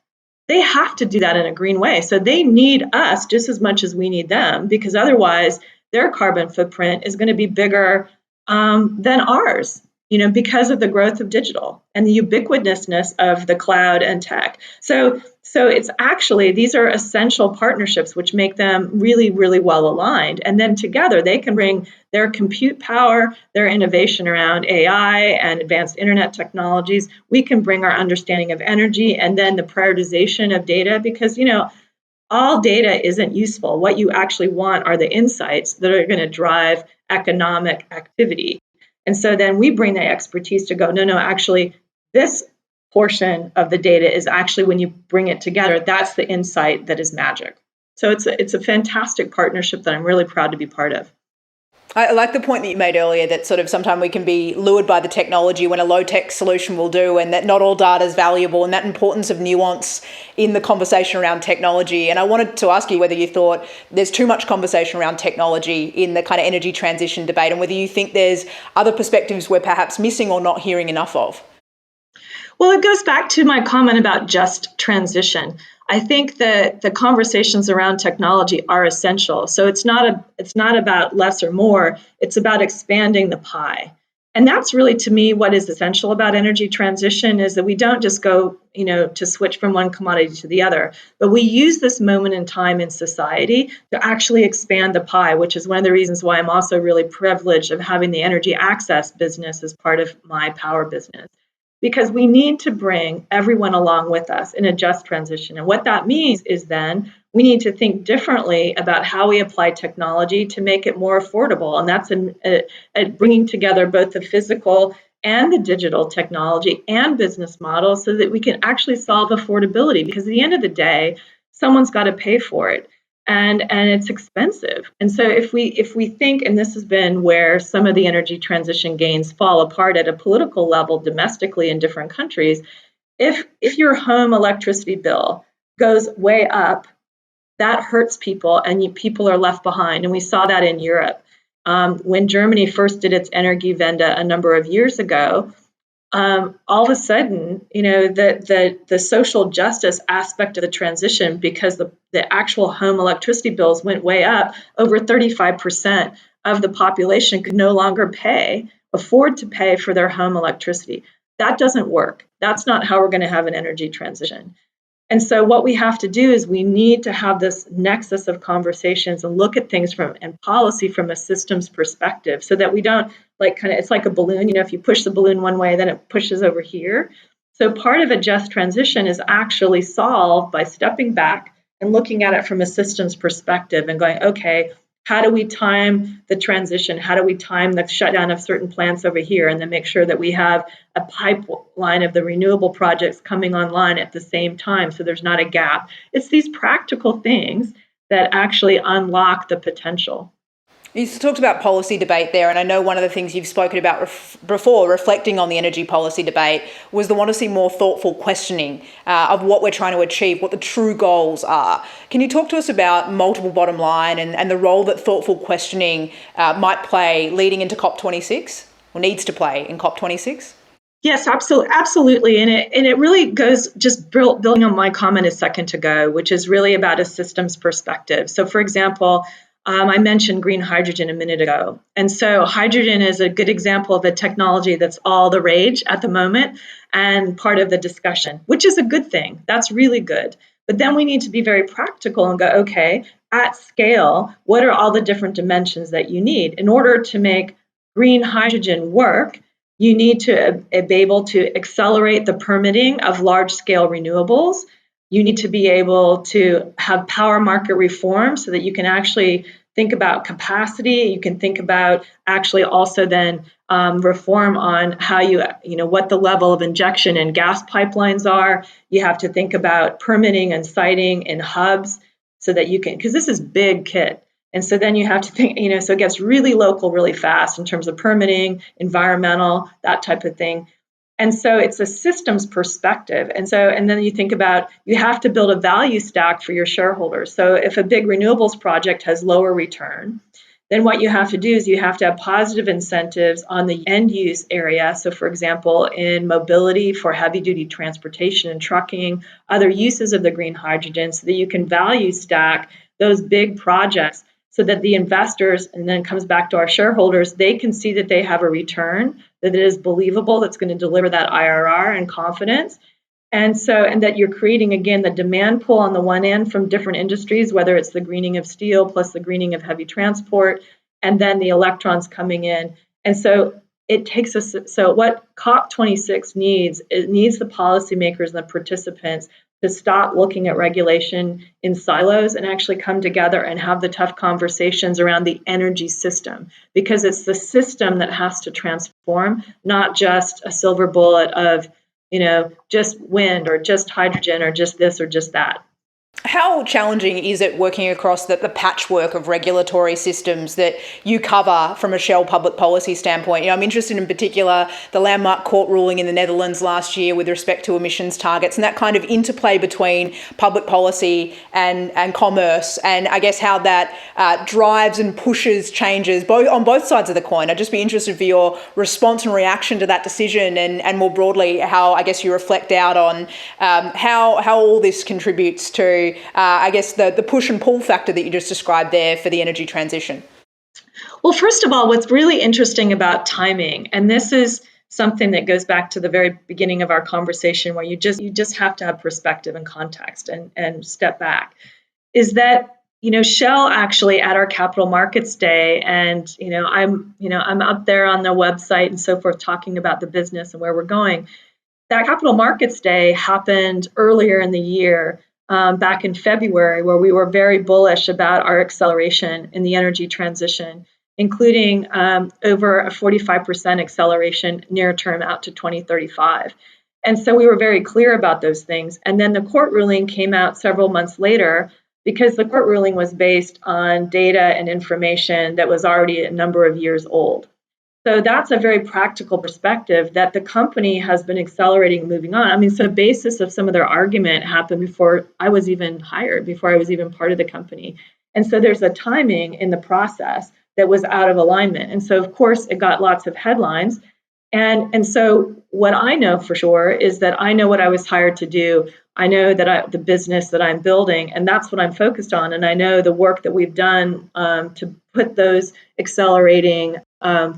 they have to do that in a green way. So they need us just as much as we need them, because otherwise their carbon footprint is going to be bigger than ours, because of the growth of digital and the ubiquitousness of the cloud and tech. So it's actually, these are essential partnerships which make them really, really well aligned. And then together they can bring their compute power, their innovation around AI and advanced internet technologies. We can bring our understanding of energy and then the prioritization of data because, all data isn't useful. What you actually want are the insights that are going to drive economic activity. And so then we bring the expertise to go, no, actually, this portion of the data is actually when you bring it together, that's the insight that is magic. So it's a fantastic partnership that I'm really proud to be part of. I like the point that you made earlier that sort of sometimes we can be lured by the technology when a low-tech solution will do, and that not all data is valuable, and that importance of nuance in the conversation around technology. And I wanted to ask you whether you thought there's too much conversation around technology in the kind of energy transition debate, and whether you think there's other perspectives we're perhaps missing or not hearing enough of. Well, it goes back to my comment about just transition. I think that the conversations around technology are essential. So it's not about less or more, it's about expanding the pie. And that's really, to me, what is essential about energy transition is that we don't just go, to switch from one commodity to the other, but we use this moment in time in society to actually expand the pie, which is one of the reasons why I'm also really privileged of having the energy access business as part of my power business. Because we need to bring everyone along with us in a just transition. And what that means is then we need to think differently about how we apply technology to make it more affordable. And that's bringing together both the physical and the digital technology and business models so that we can actually solve affordability. Because at the end of the day, someone's got to pay for it. And it's expensive. And so if we think, and this has been where some of the energy transition gains fall apart at a political level domestically in different countries, if your home electricity bill goes way up, that hurts people and people are left behind. And we saw that in Europe. When Germany first did its Energiewende a number of years ago, all of a sudden, the social justice aspect of the transition, because the actual home electricity bills went way up, over 35% of the population could no longer afford to pay for their home electricity. That doesn't work. That's not how we're going to have an energy transition. And so what we have to do is we need to have this nexus of conversations and look at things and policy from a systems perspective so that we don't it's like a balloon, if you push the balloon one way, then it pushes over here. So part of a just transition is actually solved by stepping back and looking at it from a systems perspective and going, okay, How do we time the transition? How do we time the shutdown of certain plants over here and then make sure that we have a pipeline of the renewable projects coming online at the same time so there's not a gap? It's these practical things that actually unlock the potential. You talked about policy debate there, and I know one of the things you've spoken about before, reflecting on the energy policy debate, was the want to see more thoughtful questioning of what we're trying to achieve, what the true goals are. Can you talk to us about multiple bottom line and the role that thoughtful questioning might play leading into COP26, or needs to play in COP26? Yes, absolutely. And it really goes just building on my comment a second ago, which is really about a systems perspective. So, for example, I mentioned green hydrogen a minute ago. And so hydrogen is a good example of a technology that's all the rage at the moment and part of the discussion, which is a good thing. That's really good. But then we need to be very practical and go, okay, at scale, what are all the different dimensions that you need in order to make green hydrogen work? You need to be able to accelerate the permitting of large-scale renewables. You need to be able to have power market reform so that you can actually think about capacity. You can think about actually also then reform on how what the level of injection and gas pipelines are. You have to think about permitting and siting in hubs so that you can, because this is big kit. And so then you have to think, so it gets really local really fast in terms of permitting, environmental, that type of thing. And so it's a systems perspective. And then you think about, you have to build a value stack for your shareholders. So if a big renewables project has lower return, then what you have to do is you have to have positive incentives on the end use area. So for example, in mobility for heavy duty transportation and trucking, other uses of the green hydrogen, so that you can value stack those big projects so that the investors, and then it comes back to our shareholders, they can see that they have a return, that it is believable, that's going to deliver that IRR and confidence. And that you're creating, again, the demand pull on the one end from different industries, whether it's the greening of steel plus the greening of heavy transport, and then the electrons coming in. And so it takes us, so what COP26 needs, it needs the policymakers and the participants to stop looking at regulation in silos and actually come together and have the tough conversations around the energy system, because it's the system that has to transform, not just a silver bullet of, just wind or just hydrogen or just this or just that. How challenging is it working across the patchwork of regulatory systems that you cover from a Shell public policy standpoint? I'm interested in particular the landmark court ruling in the Netherlands last year with respect to emissions targets and that kind of interplay between public policy and commerce, and I guess how that drives and pushes changes on both sides of the coin. I'd just be interested for your response and reaction to that decision, and more broadly how I guess you reflect out on how all this contributes to I guess the push and pull factor that you just described there for the energy transition. Well, first of all, what's really interesting about timing, and this is something that goes back to the very beginning of our conversation, where you just have to have perspective and context and step back, is that Shell actually at our Capital Markets Day, and I'm up there on the website and so forth talking about the business and where we're going. That Capital Markets Day happened earlier in the year. Back in February, where we were very bullish about our acceleration in the energy transition, including over a 45% acceleration near term out to 2035. And so we were very clear about those things. And then the court ruling came out several months later, because the court ruling was based on data and information that was already a number of years old. So that's a very practical perspective that the company has been accelerating, moving on. I mean, so the basis of some of their argument happened before I was even hired, before I was even part of the company. And so there's a timing in the process that was out of alignment. And so, of course, it got lots of headlines. And so what I know for sure is that I know what I was hired to do. I know that the business that I'm building, and that's what I'm focused on. And I know the work that we've done to put those accelerating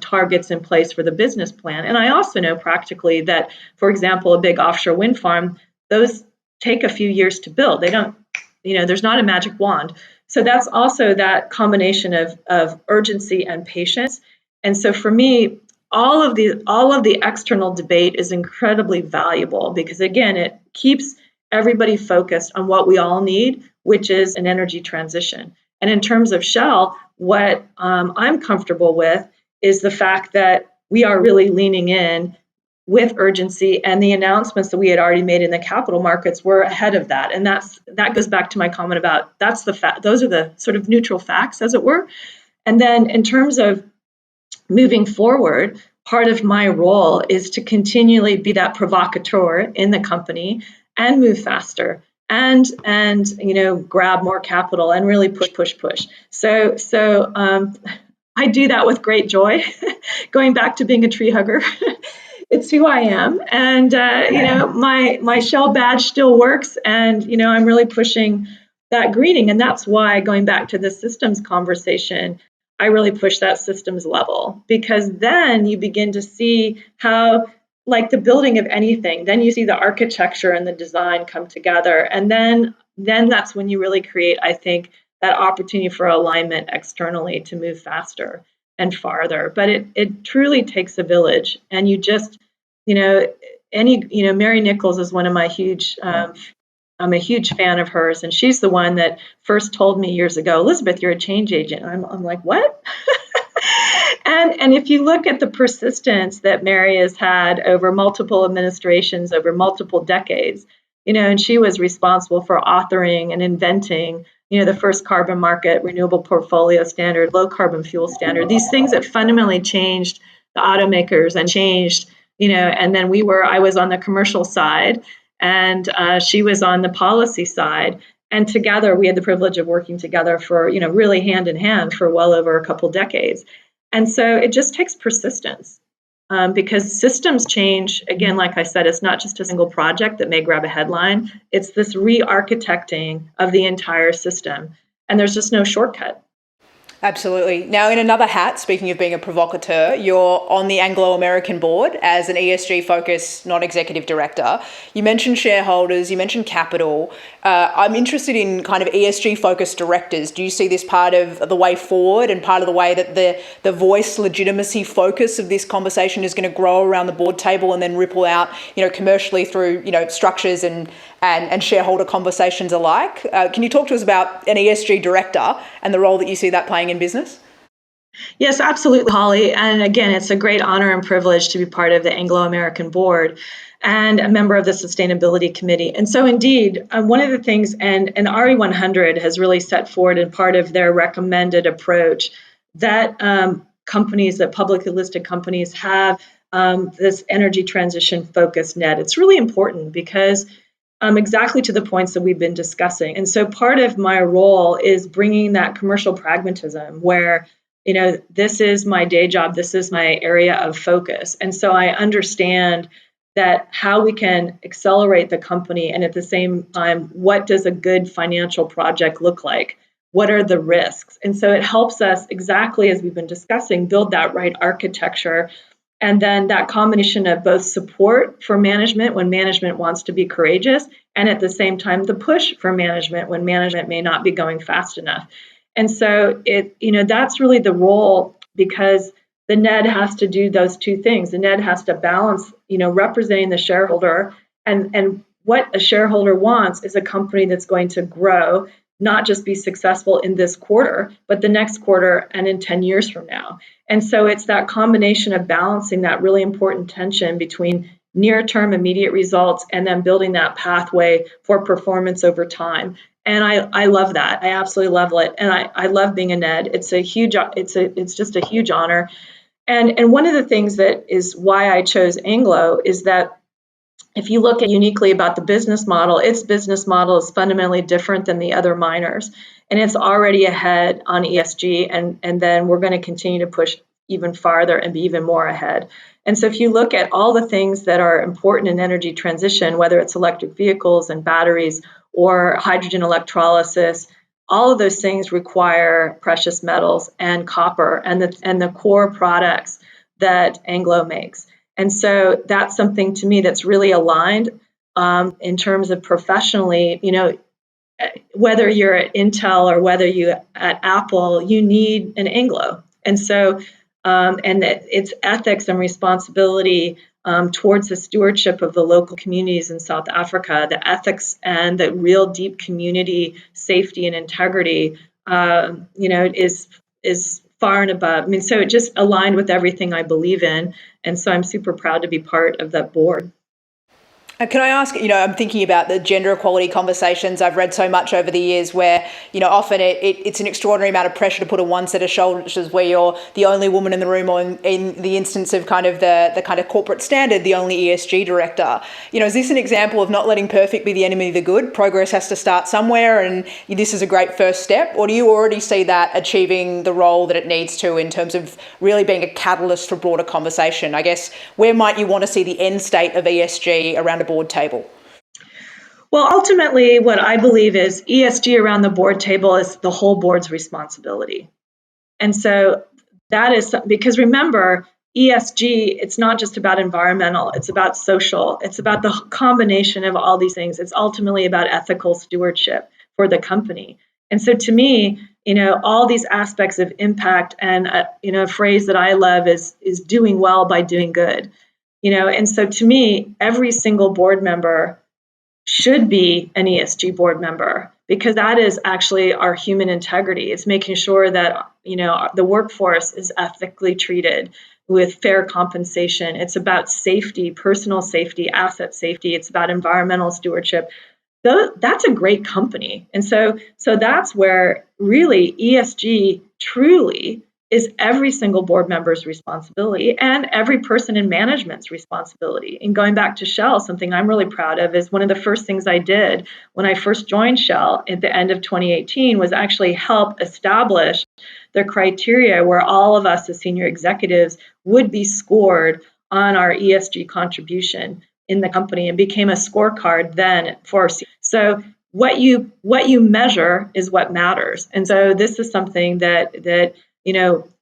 targets in place for the business plan. And I also know practically that, for example, a big offshore wind farm, those take a few years to build. They don't, there's not a magic wand. So that's also that combination of urgency and patience. And so for me, all of the external debate is incredibly valuable, because again, it keeps everybody focused on what we all need, which is an energy transition. And in terms of Shell, what I'm comfortable with is the fact that we are really leaning in with urgency, and the announcements that we had already made in the capital markets were ahead of that. And that goes back to my comment about that's the fact. Those are the sort of neutral facts, as it were. And then in terms of moving forward, part of my role is to continually be that provocateur in the company and move faster and grab more capital and really push. So I do that with great joy. Going back to being a tree hugger, it's who I am, and my Shell badge still works, and I'm really pushing that greening, and that's why, going back to the systems conversation, I really push that systems level, because then you begin to see how, like the building of anything, then you see the architecture and the design come together, and then that's when you really create, I think, that opportunity for alignment externally to move faster and farther. But it truly takes a village, and you just, Mary Nichols is one of my huge. I'm a huge fan of hers, and she's the one that first told me years ago, Elisabeth, you're a change agent. And I'm like, what? And if you look at the persistence that Mary has had over multiple administrations, over multiple decades, and she was responsible for authoring and inventing, the first carbon market, renewable portfolio standard, low carbon fuel standard, these things that fundamentally changed the automakers and changed, and then I was on the commercial side, and she was on the policy side. And together, we had the privilege of working together for, really hand in hand for well over a couple decades. And so it just takes persistence, because systems change. Again, like I said, it's not just a single project that may grab a headline. It's this re-architecting of the entire system. And there's just no shortcut. Absolutely. Now, in another hat, speaking of being a provocateur, you're on the Anglo-American board as an ESG-focused non-executive director. You mentioned shareholders, you mentioned capital. I'm interested in kind of ESG-focused directors. Do you see this part of the way forward and part of the way that the voice legitimacy focus of this conversation is going to grow around the board table and then ripple out, commercially through, structures and shareholder conversations alike? Can you talk to us about an ESG director and the role that you see that playing in business? Yes, absolutely, Holly. And again, it's a great honor and privilege to be part of the Anglo-American board and a member of the Sustainability Committee. And so indeed, one of the things, and RE100 has really set forward in part of their recommended approach that publicly listed companies have this energy transition focused net. It's really important because exactly to the points that we've been discussing. And so part of my role is bringing that commercial pragmatism where, this is my day job, this is my area of focus. And so I understand that how we can accelerate the company, and at the same time, what does a good financial project look like? What are the risks? And so it helps us, exactly as we've been discussing, build that right architecture. And then that combination of both support for management when management wants to be courageous, and at the same time, the push for management when management may not be going fast enough. And so that's really the role, because the NED has to do those two things. The NED has to balance, representing the shareholder, and what a shareholder wants is a company that's going to grow, not just be successful in this quarter, but the next quarter and in 10 years from now. And so it's that combination of balancing that really important tension between near-term immediate results and then building that pathway for performance over time. And I love that. I absolutely love it. And I love being a NED. It's just a huge honor. And one of the things that is why I chose Anglo is that if you look at uniquely about the business model, its business model is fundamentally different than the other miners. And it's already ahead on ESG. And then we're going to continue to push even farther and be even more ahead. And so if you look at all the things that are important in energy transition, whether it's electric vehicles and batteries or hydrogen electrolysis, all of those things require precious metals and copper and the core products that Anglo makes. And so that's something to me that's really aligned in terms of professionally, whether you're at Intel or whether you're at Apple, you need an Anglo. And so, and it's ethics and responsibility towards the stewardship of the local communities in South Africa, the ethics and the real deep community safety and integrity is far and above. I mean, so it just aligned with everything I believe in, and so I'm super proud to be part of that board. Can I ask, I'm thinking about the gender equality conversations I've read so much over the years where, often it's an extraordinary amount of pressure to put on one set of shoulders where you're the only woman in the room, or in the instance of kind of the kind of corporate standard, the only ESG director. Is this an example of not letting perfect be the enemy of the good? Progress has to start somewhere, and this is a great first step. Or do you already see that achieving the role that it needs to in terms of really being a catalyst for broader conversation? I guess, where might you want to see the end state of ESG around a board table? Well, ultimately, what I believe is ESG around the board table is the whole board's responsibility. And so that is because, remember, ESG, it's not just about environmental, it's about social, it's about the combination of all these things. It's ultimately about ethical stewardship for the company. And so to me, all these aspects of impact, and a phrase that I love is doing well by doing good. And so to me, every single board member should be an ESG board member, because that is actually our human integrity. It's making sure that the workforce is ethically treated with fair compensation. It's about safety, personal safety, asset safety. It's about environmental stewardship. That's a great company. And so that's where really ESG truly is every single board member's responsibility, and every person in management's responsibility. And going back to Shell, something I'm really proud of is one of the first things I did when I first joined Shell at the end of 2018 was actually help establish the criteria where all of us as senior executives would be scored on our ESG contribution in the company, and became a scorecard then for. So what you measure is what matters. And so this is something that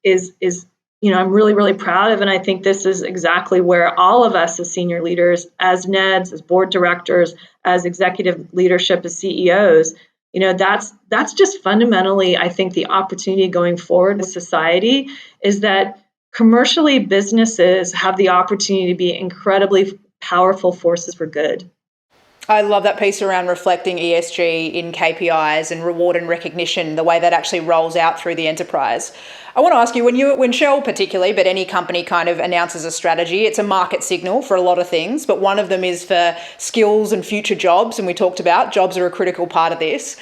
is I'm really, really proud of. And I think this is exactly where all of us as senior leaders, as NEDs, as board directors, as executive leadership, as CEOs, that's just fundamentally, I think, the opportunity going forward with society is that commercially businesses have the opportunity to be incredibly powerful forces for good. I love that piece around reflecting ESG in KPIs and reward and recognition, the way that actually rolls out through the enterprise. I want to ask you, when Shell particularly, but any company kind of announces a strategy, it's a market signal for a lot of things, but one of them is for skills and future jobs, and we talked about jobs are a critical part of this.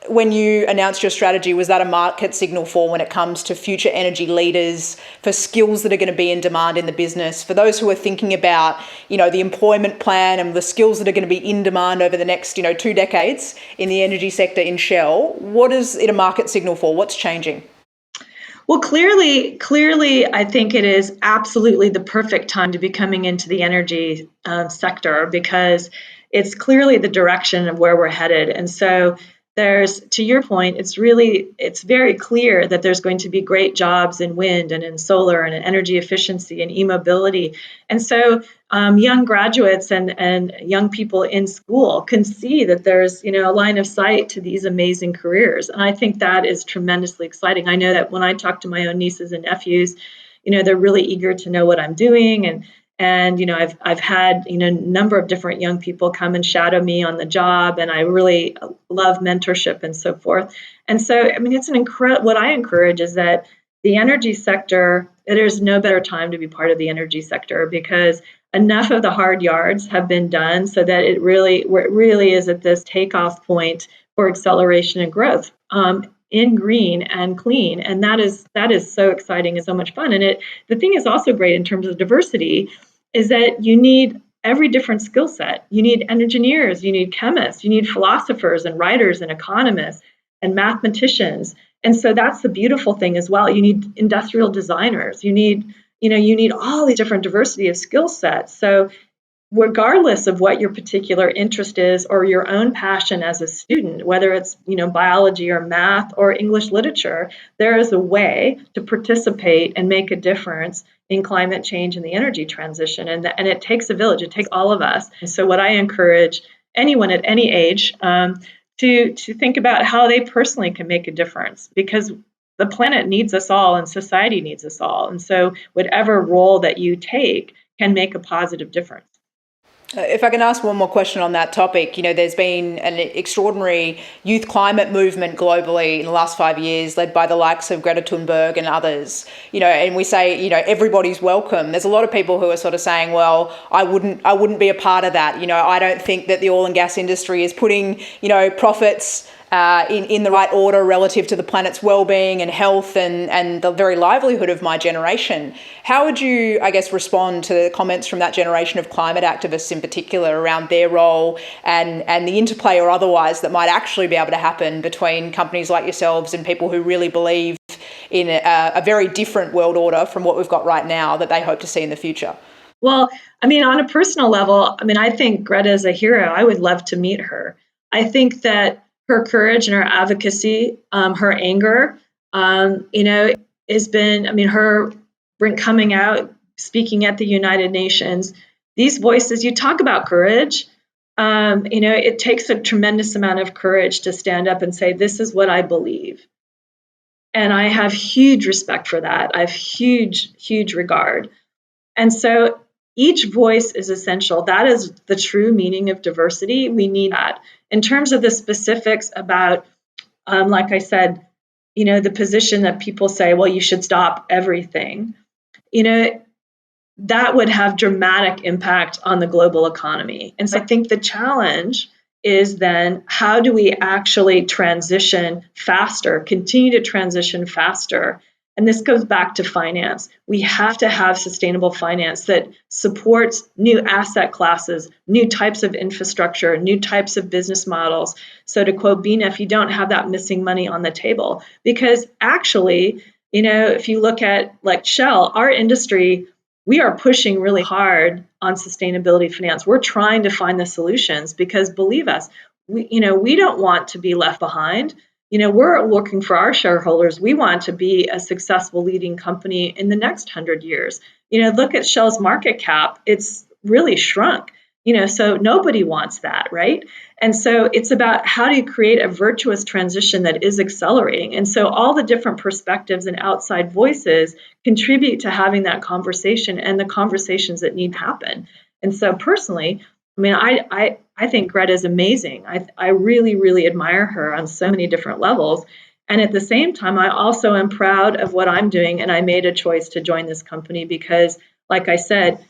When you announced your strategy, was that a market signal for when it comes to future energy leaders, for skills that are going to be in demand in the business, for those who are thinking about, the employment plan and the skills that are going to be in demand over the next, 2 decades in the energy sector in Shell? What is it a market signal for? What's changing? Well, clearly, I think it is absolutely the perfect time to be coming into the energy sector, because it's clearly the direction of where we're headed. And so to your point, it's very clear that there's going to be great jobs in wind and in solar and in energy efficiency and e-mobility. And so young graduates and young people in school can see that there's, a line of sight to these amazing careers. And I think that is tremendously exciting. I know that when I talk to my own nieces and nephews, they're really eager to know what I'm doing. And I've had a number of different young people come and shadow me on the job, and I really love mentorship and so forth. And so, it's an incredible. What I encourage is that the energy sector. There's no better time to be part of the energy sector, because enough of the hard yards have been done, so that it really is at this takeoff point for acceleration and growth in green and clean. And that is so exciting and so much fun. And the thing is also great in terms of diversity is that you need every different skill set. You need engineers, you need chemists, you need philosophers and writers and economists and mathematicians. And so that's the beautiful thing as well. You need industrial designers. You need all these different diversity of skill sets. So regardless of what your particular interest is or your own passion as a student, whether it's biology or math or English literature, there is a way to participate and make a difference in climate change and the energy transition. And it takes a village. It takes all of us. And so what I encourage anyone at any age to think about how they personally can make a difference, because the planet needs us all and society needs us all. And so whatever role that you take can make a positive difference. If I can ask one more question on that topic, there's been an extraordinary youth climate movement globally in the last 5 years, led by the likes of Greta Thunberg and others, and we say, everybody's welcome. There's a lot of people who are sort of saying, well, I wouldn't be a part of that. I don't think that the oil and gas industry is putting, profits in the right order relative to the planet's well-being and health and the very livelihood of my generation. How would you, I guess, respond to the comments from that generation of climate activists in particular around their role and the interplay or otherwise that might actually be able to happen between companies like yourselves and people who really believe in a very different world order from what we've got right now that they hope to see in the future? Well, on a personal level, I think Greta is a hero. I would love to meet her. I think that her courage and her advocacy, her anger, has been, her coming out, speaking at the United Nations, these voices, you talk about courage, it takes a tremendous amount of courage to stand up and say, this is what I believe. And I have huge respect for that. I have huge, huge regard. And so each voice is essential. That is the true meaning of diversity. We need that. In terms of the specifics about, like I said, the position that people say, well, you should stop everything, that would have dramatic impact on the global economy. And so I think the challenge is then how do we actually transition faster, continue to transition faster? And this goes back to finance. We have to have sustainable finance that supports new asset classes, new types of infrastructure, new types of business models. So to quote Bina, if you don't have that missing money on the table, because actually, if you look at like Shell, our industry, we are pushing really hard on sustainability finance. We're trying to find the solutions because believe us, we don't want to be left behind. We're looking for our shareholders. We want to be a successful leading company in the next 100 years. Look at Shell's market cap. It's really shrunk, so nobody wants that, right? And so it's about how do you create a virtuous transition that is accelerating? And so all the different perspectives and outside voices contribute to having that conversation and the conversations that need to happen. And so personally, I think Greta is amazing. I really, really admire her on so many different levels. And at the same time, I also am proud of what I'm doing. And I made a choice to join this company because, like I said,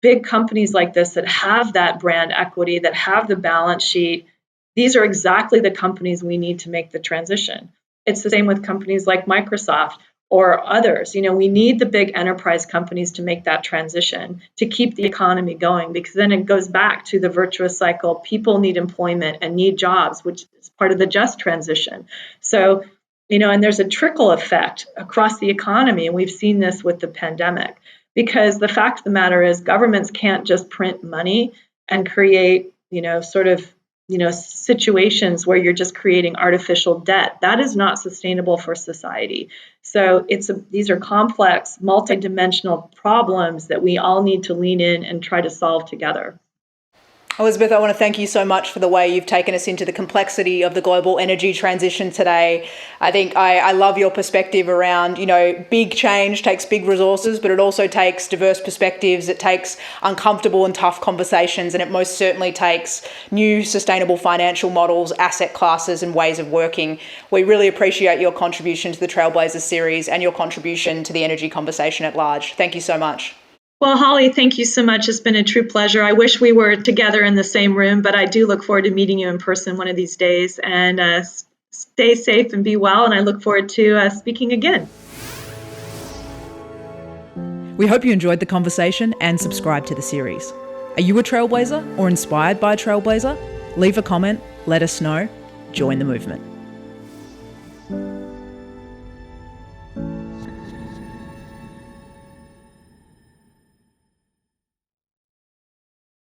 big companies like this that have that brand equity, that have the balance sheet, these are exactly the companies we need to make the transition. It's the same with companies like Microsoft or others. We need the big enterprise companies to make that transition, to keep the economy going, because then it goes back to the virtuous cycle. People need employment and need jobs, which is part of the just transition. So, and there's a trickle effect across the economy, and we've seen this with the pandemic, because the fact of the matter is governments can't just print money and create, situations where you're just creating artificial debt. That is not sustainable for society. So these are complex, multidimensional problems that we all need to lean in and try to solve together. Elisabeth, I want to thank you so much for the way you've taken us into the complexity of the global energy transition today. I think I love your perspective around, big change takes big resources, but it also takes diverse perspectives. It takes uncomfortable and tough conversations, and it most certainly takes new sustainable financial models, asset classes, and ways of working. We really appreciate your contribution to the Trailblazer series and your contribution to the energy conversation at large. Thank you so much. Well, Holly, thank you so much. It's been a true pleasure. I wish we were together in the same room, but I do look forward to meeting you in person one of these days. And stay safe and be well. And I look forward to speaking again. We hope you enjoyed the conversation and subscribe to the series. Are you a trailblazer or inspired by a trailblazer? Leave a comment, let us know, join the movement.